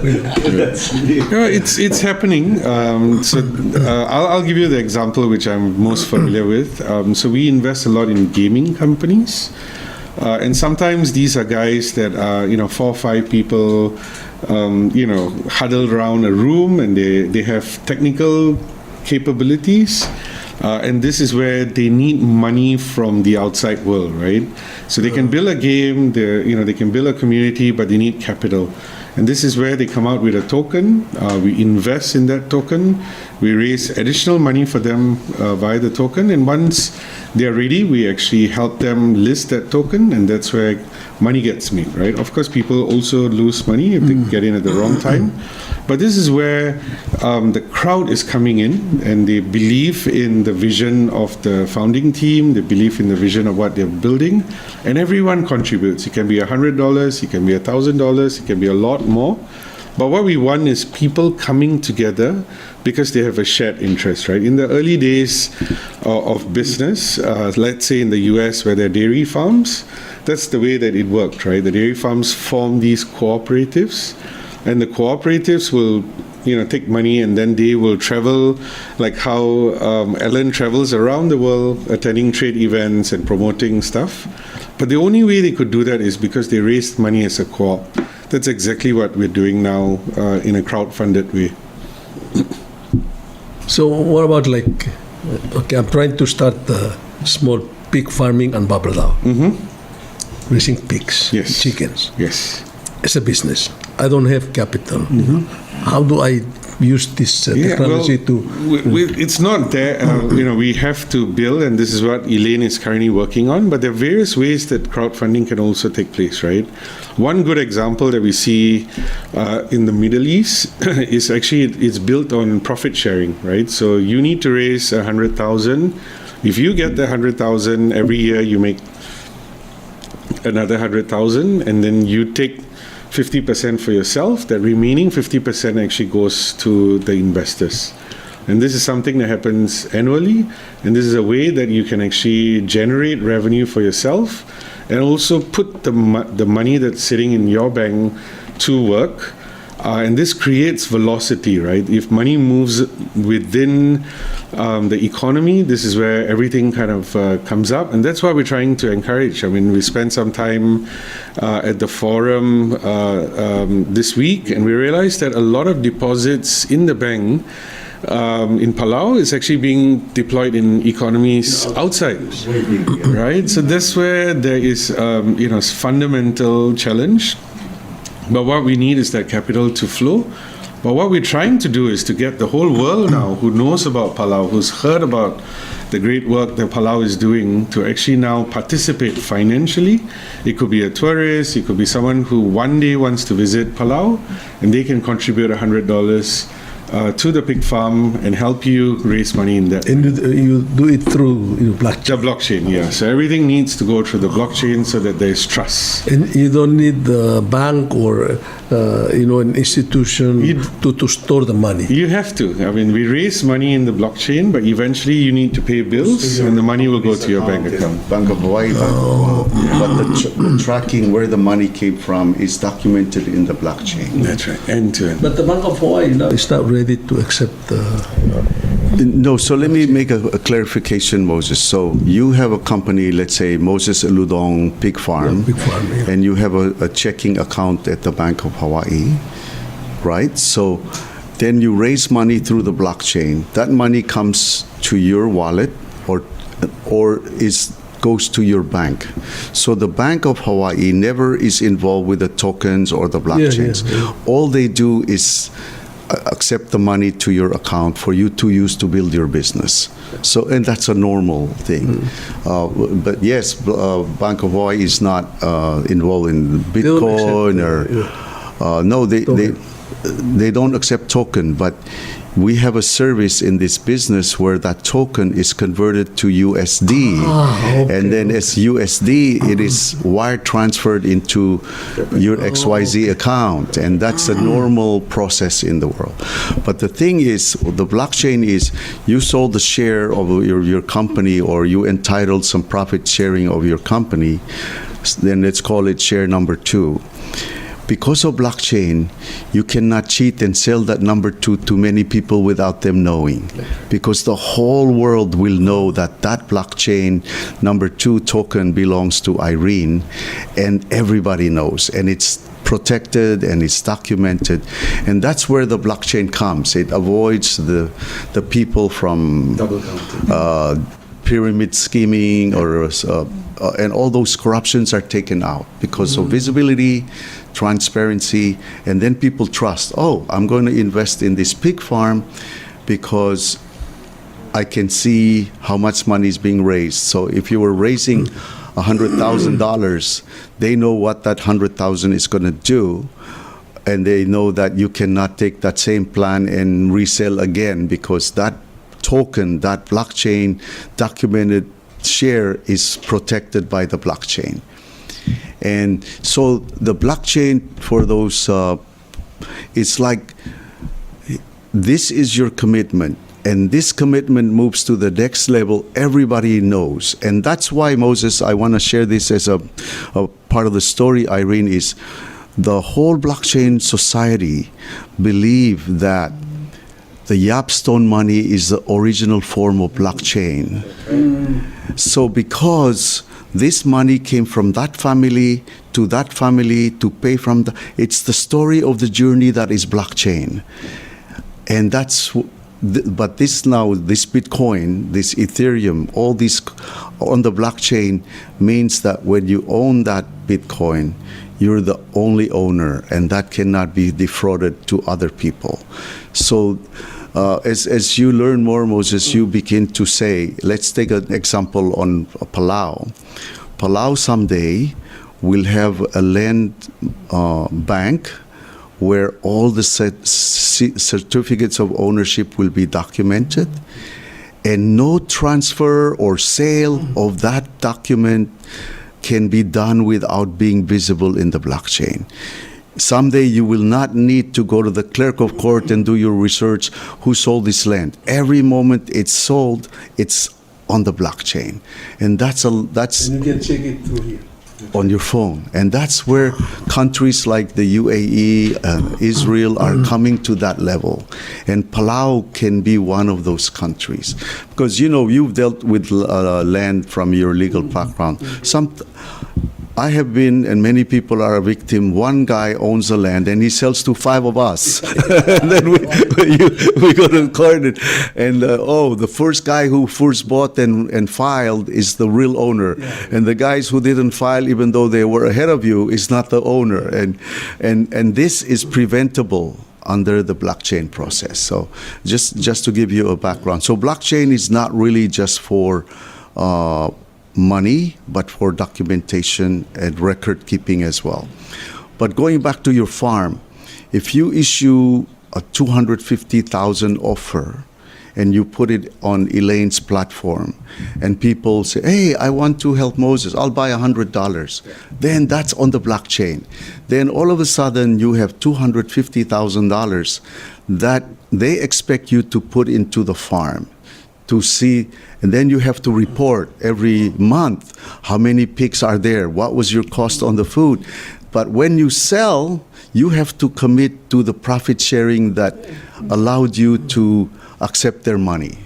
S5: It's happening. I'll give you the example which I'm most familiar with. So we invest a lot in gaming companies, and sometimes these are guys that are 4 or 5 people, huddled around a room, and they have technical capabilities. And this is where they need money from the outside world, right? So they can build a game, they can build a community, but they need capital. And this is where they come out with a token. We invest in that token. We raise additional money for them via the token. And once they're ready, we actually help them list that token, and that's where money gets made, right? Of course, people also lose money if they get in at the wrong time. But this is where the crowd is coming in, and they believe in the vision of the founding team, they believe in the vision of what they're building, and everyone contributes. It can be $100, it can be $1,000, it can be a lot more. But what we want is people coming together because they have a shared interest, right? In the early days of business, let's say in the US where there are dairy farms, that's the way that it worked, right? The dairy farms form these cooperatives, and the cooperatives will take money, and then they will travel like how Ellen travels around the world attending trade events and promoting stuff. But the only way they could do that is because they raised money as a co-op. That's exactly what we're doing now in a crowd-funded way.
S2: So what about I'm trying to start small pig farming on Babralao. Raising pigs,
S5: Yes.
S2: chickens.
S5: Yes.
S2: It's a business. I don't have capital. How do I use this technology to...
S5: It's not there. We have to build, and this is what ELAINE is currently working on, but there are various ways that crowdfunding can also take place, right? One good example that we see in the Middle East is actually it's built on profit sharing, right? So you need to raise 100,000. If you get the 100,000 every year, you make another 100,000, and then you take 50% for yourself. That remaining 50% actually goes to the investors. And this is something that happens annually, and this is a way that you can actually generate revenue for yourself and also put the money that's sitting in your bank to work. And this creates velocity, right? If money moves within the economy, this is where everything kind of comes up. And that's what we're trying to encourage. I mean, we spent some time at the forum this week, and we realized that a lot of deposits in the bank in Palau is actually being deployed in economies outside, right? So that's where there is, fundamental challenge. But what we need is that capital to flow. But what we're trying to do is to get the whole world now who knows about Palau, who's heard about the great work that Palau is doing, to actually now participate financially. It could be a tourist, it could be someone who one day wants to visit Palau, and they can contribute $100 to the pig farm and help you raise money in that.
S2: And you do it through blockchain.
S5: The blockchain, yeah. So everything needs to go through the blockchain so that there's trust.
S2: And you don't need the bank or an institution to store the money.
S5: You have to. I mean, we raise money in the blockchain, but eventually you need to pay bills, and the money will go to your bank account.
S3: Bank of Hawaii, but the tracking where the money came from is documented in the blockchain.
S5: That's right, end to end.
S2: But the Bank of Hawaii now is not ready to accept
S3: No, so let me make a clarification, Moses. So you have a company, let's say Moses ULUDONG Pig Farm,
S2: pig farm, yeah.
S3: and you have a checking account at the Bank of Hawaii, right? So then you raise money through the blockchain. That money comes to your wallet, or or goes to your bank. So the Bank of Hawaii never is involved with the tokens or the blockchains. All they do is accept the money to your account for you to use to build your business. So, and that's a normal thing. But yes, Bank of Hawaii is not involved in Bitcoin or no, they don't accept token, but we have a service in this business where that token is converted to USD. And then as USD, it is wire transferred into your XYZ account. And that's a normal process in the world. But the thing is, the blockchain is, you sold the share of your company, or you entitled some profit sharing of your company, then let's call it share number 2. Because of blockchain, you cannot cheat and sell that number 2 to many people without them knowing. Because the whole world will know that that blockchain number 2 token belongs to IRENE, and everybody knows. And it's protected and it's documented. And that's where the blockchain comes. It avoids the people from pyramid scheming or and all those corruptions are taken out because of visibility, transparency, and then people trust, oh, I'm going to invest in this pig farm because I can see how much money is being raised. So if you were raising $100,000, they know what that $100,000 is going to do, and they know that you cannot take that same plan and resell again, because that token, that blockchain documented share is protected by the blockchain. And so the blockchain for those, it's like, this is your commitment. And this commitment moves to the next level, everybody knows. And that's why, Moses, I want to share this as a part of the story, IRENE, is the whole blockchain society believe that the Yapstone money is the original form of blockchain. So because this money came from that family to pay from it's the story of the journey that is blockchain. And that's, but this now, this Bitcoin, this Ethereum, all this on the blockchain means that when you own that Bitcoin, you're the only owner, and that cannot be defrauded to other people. So as you learn more, Moses, you begin to say, let's take an example on Palau. Palau someday will have a land bank where all the certificates of ownership will be documented, and no transfer or sale of that document can be done without being visible in the blockchain. Someday you will not need to go to the clerk of court and do your research who sold this land. Every moment it's sold, it's on the blockchain. And that's
S2: And you can check it through here.
S3: on your phone. And that's where countries like the UAE and Israel are coming to that level. And Palau can be one of those countries. Because, you know, you've dealt with land from your legal background. I have been, and many people are a victim. One guy owns the land and he sells to 5 of us. And then we go to court and the first guy who first bought and filed is the real owner. And the guys who didn't file, even though they were ahead of you, is not the owner. And this is preventable under the blockchain process. So just to give you a background. So blockchain is not really just for money, but for documentation and record keeping as well. But going back to your farm, if you issue a $250,000 offer and you put it on ELAINE's platform, and people say, hey, I want to help Moses, I'll buy $100. Then that's on the blockchain. Then all of a sudden you have $250,000 that they expect you to put into the farm to see, and then you have to report every month how many pigs are there, what was your cost on the food. But when you sell, you have to commit to the profit sharing that allowed you to accept their money.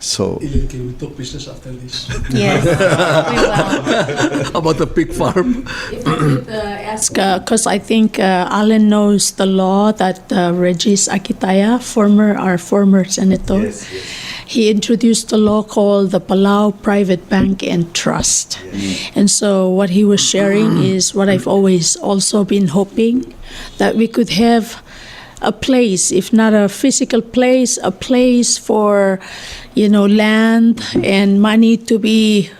S3: So
S2: Can we talk business after this?
S4: Yes, we will.
S2: About the pig farm?
S6: If I could ask, because I think Alan knows the law that Regis Akitaya, our former senator, he introduced a law called the Palau Private Bank and Trust. And so what he was sharing is what I've always also been hoping, that we could have a place, if not a physical place, a place for, land and money to be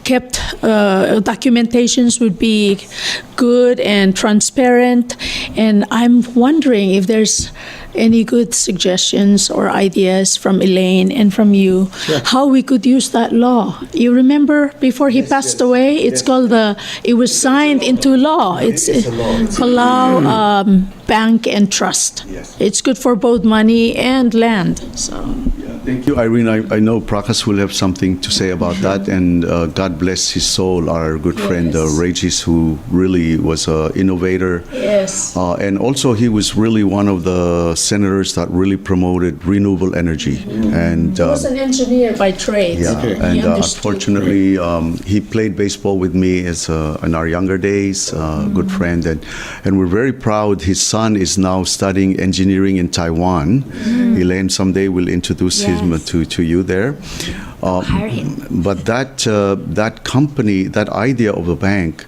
S6: kept, documentations would be good and transparent. And I'm wondering if there's any good suggestions or ideas from Elaine and from you, how we could use that law. You remember before he passed away, it's called it was signed into law. It's Palau Bank and Trust. It's good for both money and land. So.
S3: Thank you, Irene. I know Prakash will have something to say about that, and God bless his soul, our good friend Regis, who really was an innovator.
S6: Yes.
S3: And also he was really one of the senators that really promoted renewable energy. And
S6: he was an engineer by trade.
S3: Yeah,
S6: He
S3: and
S6: understood.
S3: unfortunately, he played baseball with me in our younger days, good friend, and we're very proud. His son is now studying engineering in Taiwan. Elaine someday will introduce him to you there.
S4: Hire him.
S3: But that company, that idea of a bank,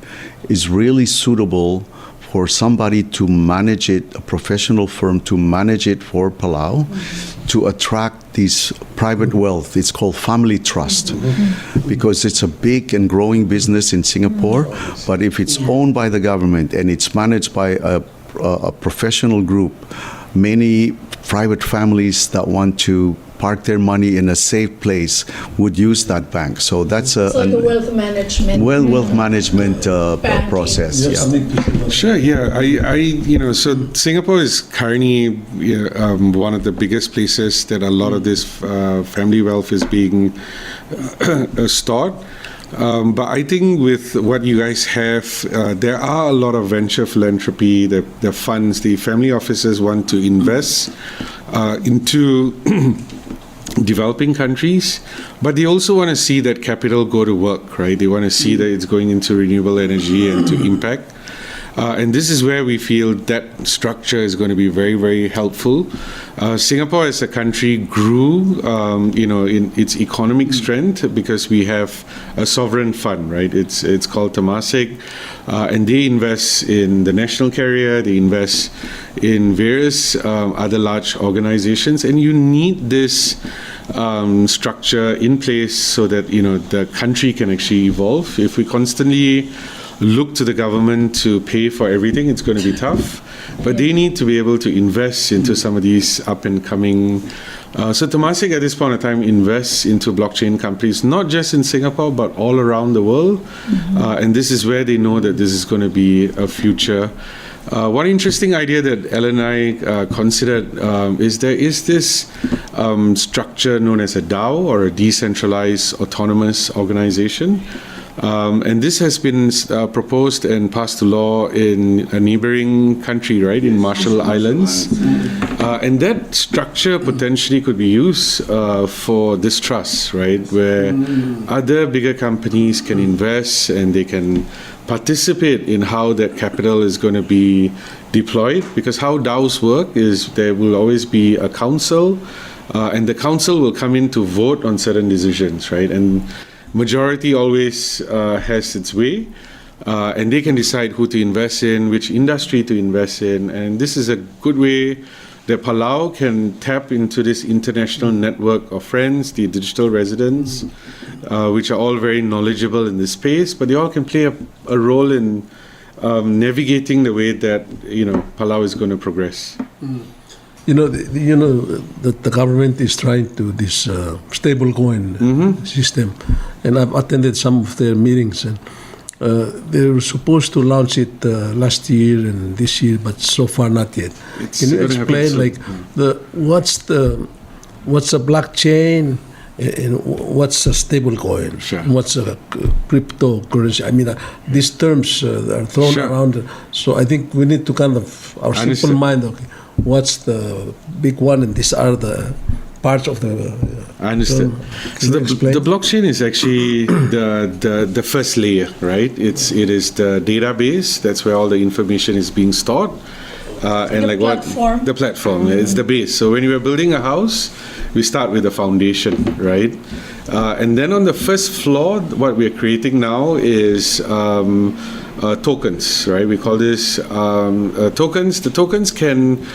S3: is really suitable for somebody to manage it, a professional firm to manage it for Palau, to attract this private wealth. It's called family trust, because it's a big and growing business in Singapore. But if it's owned by the government and it's managed by a professional group, many private families that want to park their money in a safe place would use that bank. So that's
S6: It's like a wealth management.
S3: wealth management process.
S5: Sure. Yeah. So Singapore is currently one of the biggest places that a lot of this family wealth is being stored. But I think with what you guys have, there are a lot of venture philanthropy. The funds, the family offices want to invest into developing countries, but they also want to see that capital go to work, right? They want to see that it's going into renewable energy and to impact. And this is where we feel that structure is going to be very, very helpful. Singapore as a country grew, in its economic strength because we have a sovereign fund, right? It's called Temasek, and they invest in the national carrier, they invest in various other large organizations, and you need this structure in place so that, the country can actually evolve. If we constantly look to the government to pay for everything, it's going to be tough. But they need to be able to invest into some of these up and coming. So Temasek at this point in time invests into blockchain companies, not just in Singapore, but all around the world. And this is where they know that this is going to be a future. One interesting idea that Ellen and I considered is there is this structure known as a DAO, or a decentralized autonomous organization. And this has been proposed and passed to law in a neighboring country, right, in Marshall Islands. And that structure potentially could be used for this trust, right, where other bigger companies can invest and they can participate in how that capital is going to be deployed. Because how DAOs work is there will always be a council, and the council will come in to vote on certain decisions, right? And majority always has its way, and they can decide who to invest in, which industry to invest in, and this is a good way that Palau can tap into this international network of friends, the digital residents, which are all very knowledgeable in this space, but they all can play a role in navigating the way that Palau is going to progress.
S2: That the government is trying to this stable coin system, and I've attended some of their meetings, and they were supposed to launch it last year and this year, but so far not yet. Can you explain what's a blockchain and what's a stable coin?
S5: Sure.
S2: What's a cryptocurrency? I mean, these terms are thrown around, so I think we need to kind of our simple mind. Okay, what's the big one, and these are the parts of the.
S5: I understand. So the blockchain is actually the first layer, right? It is the database. That's where all the information is being stored. and
S6: The
S5: like
S6: platform.
S5: what the platform it's the base. So when you are building a house, we start with the foundation, right? And then on the first floor, what we are creating now is tokens, right? We call this tokens. The tokens can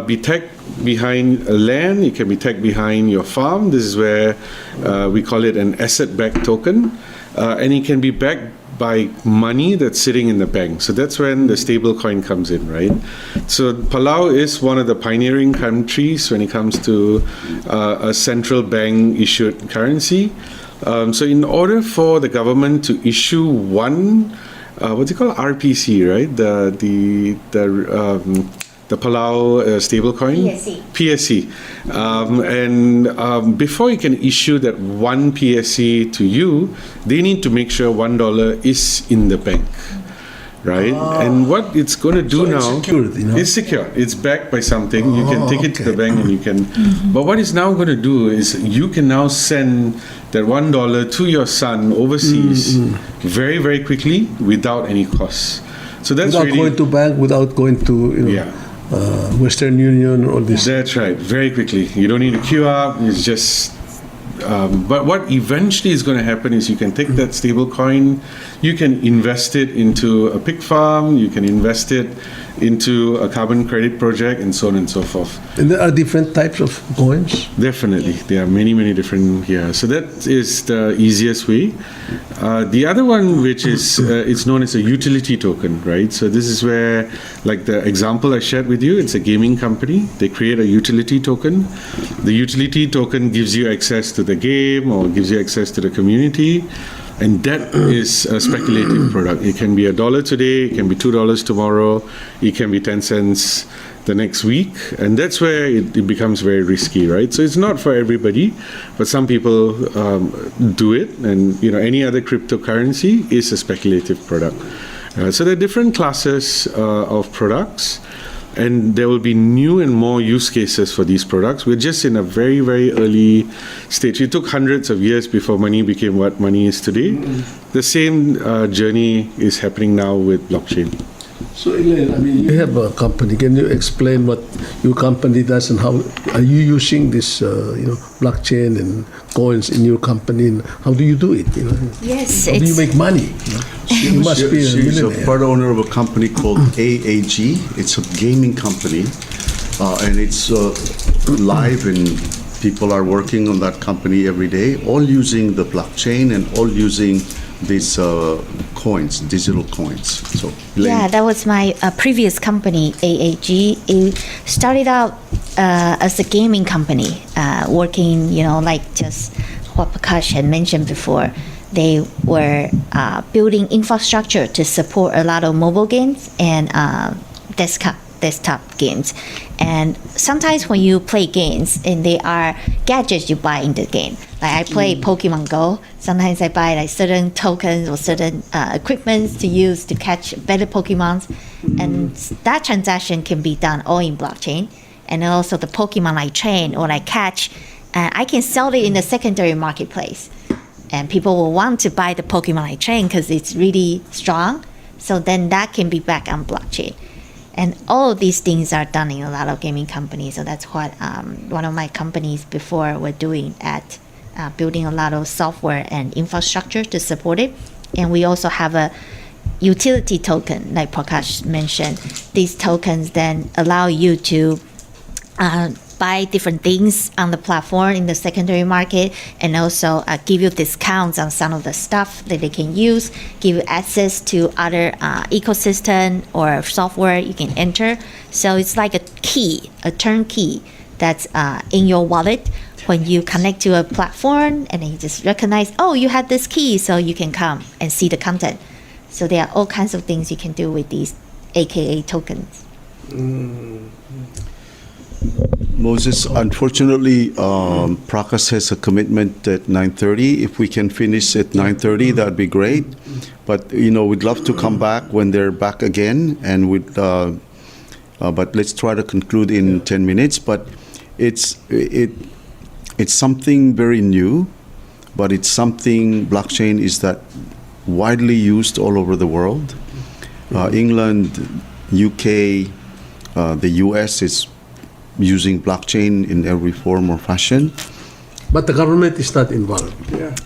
S5: be tagged behind a land, it can be tagged behind your farm. This is where we call it an asset-backed token, and it can be backed by money that's sitting in the bank. So that's when the stable coin comes in, right? So Palau is one of the pioneering countries when it comes to a central bank issued currency. So in order for the government to issue one, what's it called, RPC, right? The Palau stablecoin? PSC. And before you can issue that one PSC to you, they need to make sure $1 is in the bank, right? And what it's going to do
S2: So it's
S5: now,
S2: secured, you know?
S5: it's secure. It's backed by something. You can take it to the bank and you can. But what it's now going to do is you can now send that $1 to your son overseas very, very quickly without any costs. So that's
S2: Without
S5: really,
S2: going to bank, without going to, you know,
S5: yeah.
S2: Western Union or this.
S5: That's right, very quickly. You don't need to queue up. It's just. But what eventually is going to happen is you can take that stable coin, you can invest it into a pig farm, you can invest it into a carbon credit project, and so on and so forth.
S2: And there are different types of coins.
S5: Definitely, there are many, many different here. So that is the easiest way. The other one, which is it's known as a utility token, right? So this is where, like the example I shared with you, it's a gaming company. They create a utility token. The utility token gives you access to the game or gives you access to the community. And that is a speculative product. It can be $1 today, it can be $2 tomorrow, it can be 10 cents the next week, and that's where it becomes very risky, right? So it's not for everybody, but some people do it, and any other cryptocurrency is a speculative product. So there are different classes of products, and there will be new and more use cases for these products. We're just in a very, very early stage. It took hundreds of years before money became what money is today. The same journey is happening now with blockchain.
S2: So, Elaine, I mean, you have a company. Can you explain what your company does and how are you using this, blockchain and coins in your company? And how do you do it?
S4: Yes,
S2: How do you make money? You must be a
S3: She's a
S2: millionaire.
S3: part owner of a company called AAG. It's a gaming company, and it's live, and people are working on that company every day, all using the blockchain and all using these coins, digital coins. So,
S4: Yeah, that was my previous company, AAG. It started out as a gaming company, working, like just what Prakash had mentioned before. They were building infrastructure to support a lot of mobile games and desktop games. And sometimes when you play games, and they are gadgets you buy in the game. Like I play Pokemon Go. Sometimes I buy like certain tokens or certain equipment to use to catch better Pokemons. And that transaction can be done all in blockchain. And also the Pokemon I train or I catch, I can sell it in the secondary marketplace. And people will want to buy the Pokemon I train because it's really strong. So then that can be back on blockchain. And all of these things are done in a lot of gaming companies. So that's what one of my companies before were doing at building a lot of software and infrastructure to support it. And we also have a utility token, like Prakash mentioned. These tokens then allow you to buy different things on the platform in the secondary market, and also give you discounts on some of the stuff that they can use, give you access to other ecosystem or software you can enter. So it's like a key, a turnkey that's in your wallet. When you connect to a platform and then you just recognize, oh, you have this key, so you can come and see the content. So there are all kinds of things you can do with these AKA tokens.
S3: Moses, unfortunately, Prakash has a commitment at 9:30. If we can finish at 9:30, that'd be great. But we'd love to come back when they're back again, and but let's try to conclude in 10 minutes. But it's something very new, but it's something blockchain is that widely used all over the world. England, UK, The US is using blockchain in every form or fashion.
S2: But the government is not involved.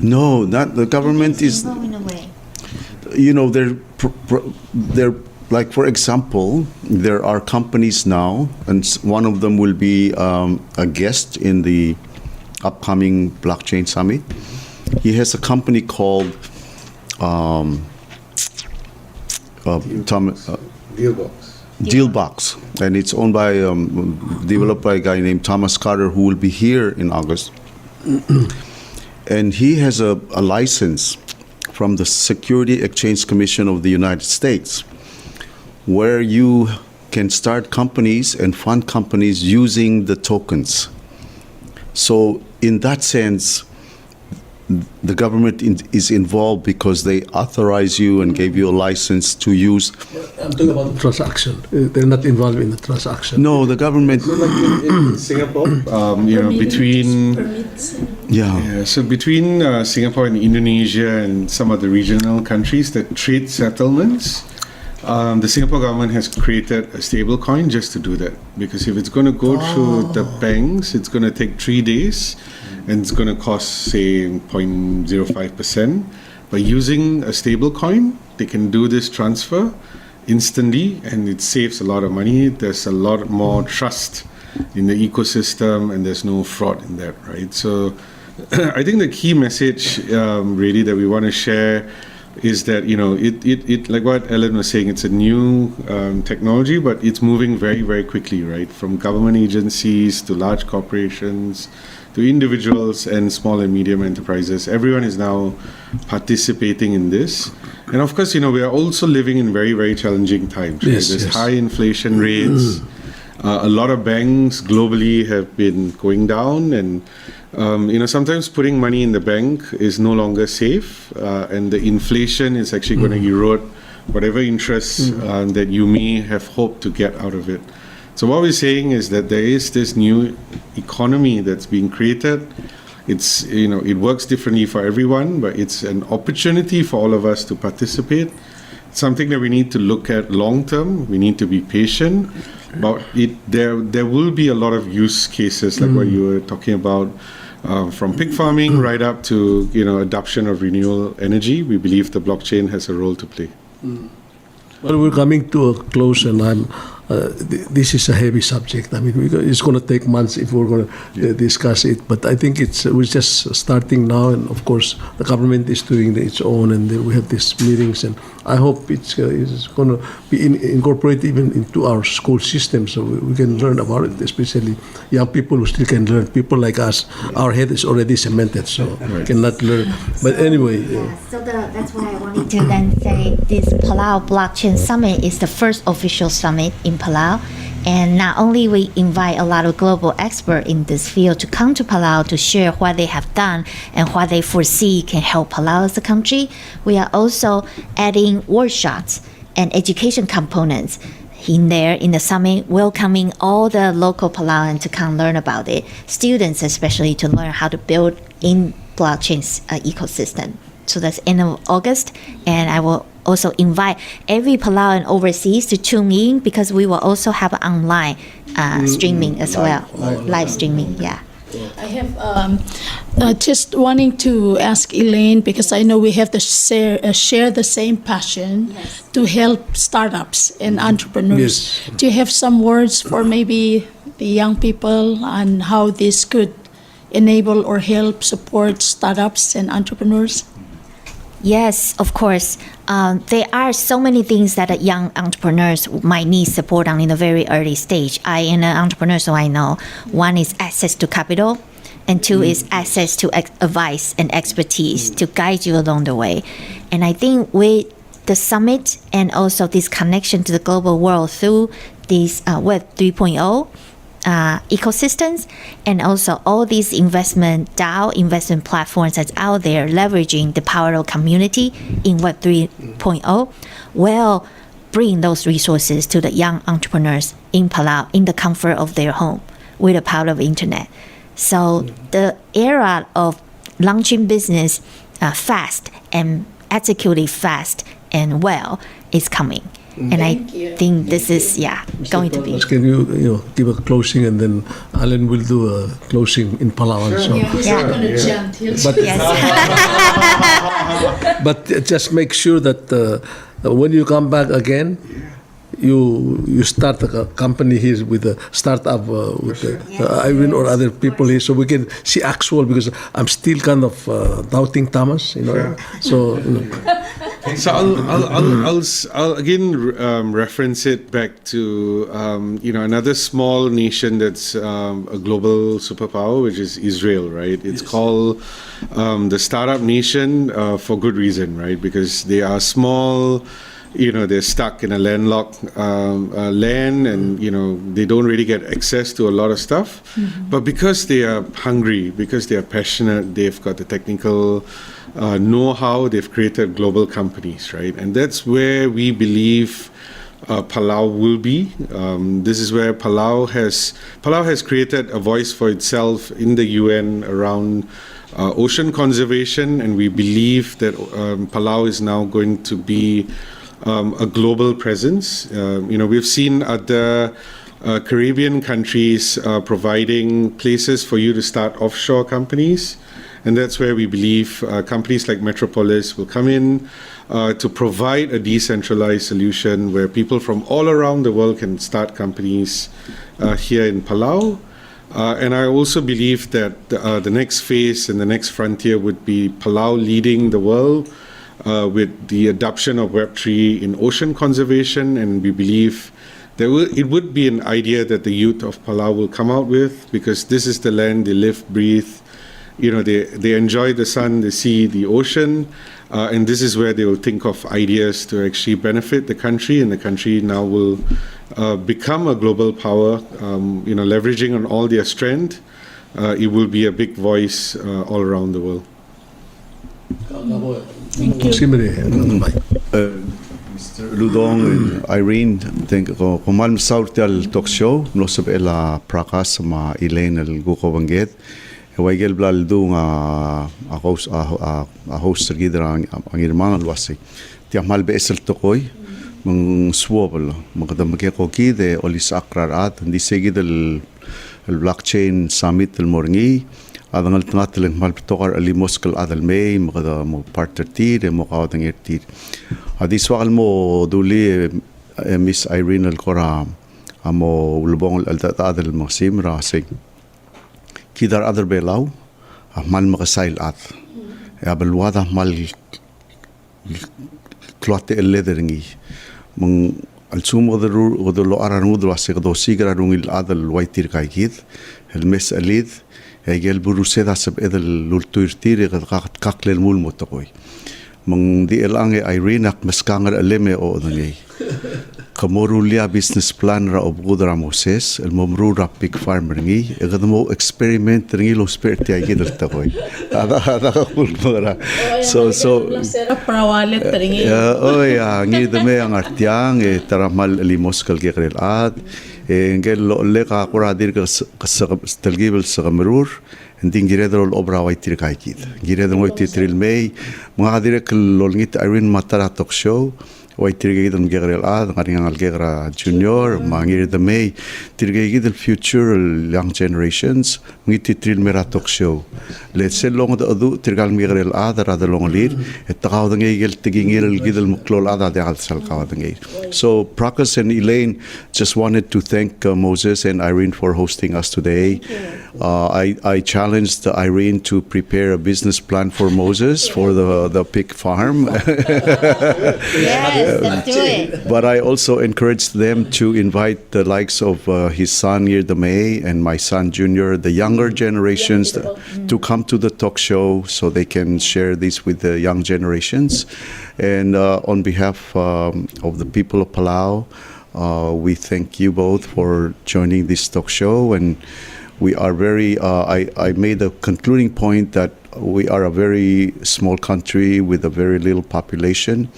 S3: No, not the government is.
S4: In a way.
S3: You know, they're like, for example, there are companies now, and one of them will be a guest in the upcoming blockchain summit. He has a company called Dealbox, and it's owned by developed by a guy named Thomas Carter, who will be here in August. And he has a license from the Security Exchange Commission of the United States, where you can start companies and fund companies using the tokens. So in that sense, the government is involved because they authorize you and gave you a license to use.
S2: I'm talking about the transaction. They're not involved in the transaction.
S3: No, the government.
S5: In Singapore, between so between Singapore and Indonesia and some of the regional countries that trade settlements, the Singapore government has created a stable coin just to do that. Because if it's going to go through the banks, it's going to take 3 days, and it's going to cost, say, 0.05%. By using a stable coin, they can do this transfer instantly, and it saves a lot of money. There's a lot more trust in the ecosystem, and there's no fraud in that, right? So I think the key message really that we want to share is that, it like what Ellen was saying, it's a new technology, but it's moving very, very quickly, right? From government agencies to large corporations to individuals and small and medium enterprises. Everyone is now participating in this. And of course, we are also living in very, very challenging times. Right?
S2: Yes,
S5: There's
S2: yes.
S5: high inflation rates. A lot of banks globally have been going down, and sometimes putting money in the bank is no longer safe, and the inflation is actually going to erode whatever interest that you may have hoped to get out of it. So what we're saying is that there is this new economy that's being created. It's, it works differently for everyone, but it's an opportunity for all of us to participate. It's something that we need to look at long term. We need to be patient, but there will be a lot of use cases like what you were talking about, from pig farming right up to adoption of renewable energy. We believe the blockchain has a role to play.
S2: Well, we're coming to a close, and this is a heavy subject. I mean, it's going to take months if we're going to discuss it. But I think we're just starting now, and of course, the government is doing its own, and we have these meetings, and I hope it's going to be incorporated even into our school system, so we can learn about it. Especially young people who still can learn. People like us, our head is already cemented, so cannot learn. But anyway.
S4: So that's why I wanted to then say this Palau Blockchain Summit is the first official summit in Palau, and not only we invite a lot of global experts in this field to come to Palau to share what they have done and what they foresee can help Palau as a country, we are also adding workshops and education components in there in the summit, welcoming all the local Palauans to come learn about it, students especially to learn how to build in blockchain's ecosystem. So that's end of August, and I will also invite every Palauan overseas to tune in, because we will also have online streaming as well, live streaming. Yeah.
S6: I have just wanting to ask Elaine, because I know we have to share the same passion to help startups and entrepreneurs.
S2: Yes.
S6: Do you have some words for maybe the young people on how this could enable or help support startups and entrepreneurs?
S4: Yes, of course. There are so many things that young entrepreneurs might need support on in a very early stage. I am an entrepreneur, so I know. One is access to capital, and two is access to advice and expertise to guide you along the way. And I think with the summit and also this connection to the global world through these Web 3.0 ecosystems, and also all these DAO investment platforms that's out there leveraging the power of community in Web 3.0 will bring those resources to the young entrepreneurs in Palau in the comfort of their home with the power of internet. So the era of launching business fast and executing fast and well is coming. And I think this is, going to be.
S2: Can you give a closing, and then Alan will do a closing in Palau also.
S6: He's not going to chant.
S2: But,
S4: Yes.
S2: but just make sure that when you come back again, you start a company here with a startup with Irene or other people here, so we can see actual, because I'm still kind of doubting Thomas, So.
S5: So I'll again reference it back to another small nation that's a global superpower, which is Israel, right? It's called the startup nation for good reason, right? Because they are small. They're stuck in a landlocked land, and they don't really get access to a lot of stuff. But because they are hungry, because they are passionate, they've got the technical know-how, they've created global companies, right? And that's where we believe Palau will be. This is where Palau has created a voice for itself in the UN around ocean conservation, and we believe that Palau is now going to be a global presence. We've seen other Caribbean countries providing places for you to start offshore companies, and that's where we believe companies like Metropolis will come in to provide a decentralized solution where people from all around the world can start companies here in Palau. And I also believe that the next phase and the next frontier would be Palau leading the world with the adoption of Web3 in ocean conservation, and we believe it would be an idea that the youth of Palau will come out with, because this is the land they live, breathe, they enjoy the sun, the sea, the ocean, and this is where they will think of ideas to actually benefit the country, and the country now will become a global power, leveraging on all their strength. It will be a big voice all around the world.
S2: Thank you.
S3: Mr. ULUDONG and Irene, thank you. Kumal Saurtel talk show, no sab ela Prakash sama ELAINE el guko banget. Waigel blal do nga a host gidra ang irmang alwasi. Ti amal be esel tokoy mang swabel magdam ke ko ki de olis akrarat hindi segid el blockchain summit el morngi. Adangal tnatel mal tokar ali moskal adal may magda mo partner ti de mo kawdang irti. Adi swal mo duli Miss Irene el kora amo ulbong al adal mo simra sing. Kidar adar belaw mal makasail at abelwada mal kloate el lederingi mang al sumo de lo aranud wase do sigra rungil adal waitir kaikid el mes alid egel buruseda sab edel lultuirtir qad qaklel mul motoy mang di elange Irene ak maskangar aleme o dali kamorulia business plan ra obgudra moses el momru ra pig farmer ngi egadmo experiment ngi lo sperte ay gidel takoy ada kul mara so
S6: Sera prawalet teringi.
S3: ngi deme ang artiang taramal limoskal gegrel ad engel lo leka quradir stelgibel sagamrur ending giredro obra waitir kaikid giredro waitir may mga direk lolngit Irene matara talk show waitir gidel gegrel ad ngaring al gegra junior mangir the may tirge gidel future young generations ngiti tril mera talk show let's say long the adu tirgal gegrel ad ra the long lead et taqaw the gel tigingir gidel muklol ad de al sal qaw the so Prakash and ELAINE just wanted to thank Moses and Irene for hosting us today. I challenged Irene to prepare a business plan for Moses for the pig farm.
S4: Yes, let's do it.
S3: But I also encouraged them to invite the likes of his son May and my son Junior, the younger generations, to come to the talk show so they can share this with the young generations. And on behalf of the people of Palau, we thank you both for joining this talk show. And we are very, I made a concluding point that we are a very small country with a very little population.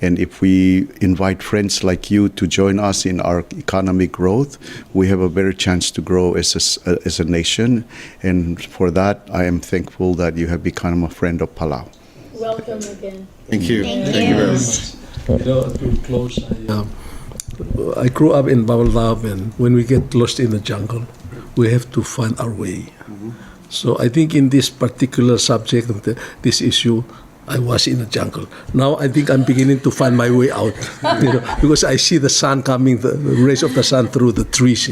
S3: And if we invite friends like you to join us in our economic growth, we have a better chance to grow as a nation. And for that, I am thankful that you have become a friend of
S6: Welcome again.
S5: Thank you. Thank you very much.
S2: To close, I grew up in Babalab, and when we get lost in the jungle, we have to find our way. So I think in this particular subject, this issue, I was in the jungle. Now I think I'm beginning to find my way out, because I see the sun coming, the rays of the sun through the trees,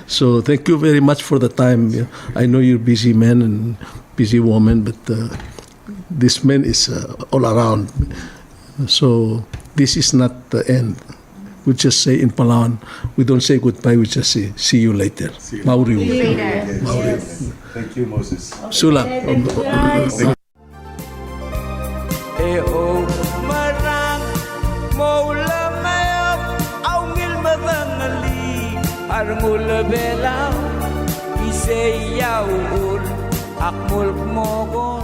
S2: So thank you very much for the time. I know you're busy man and busy woman, but this man is all around. So this is not the end. We just say in Palawan, we don't say goodbye, we just say, see you later. Mauriu. Mauriu.
S3: Thank you, Moses.
S2: Sula.
S1: Eo marang moula mayop au ngil madangali arngul belau ise yaul akmul mogon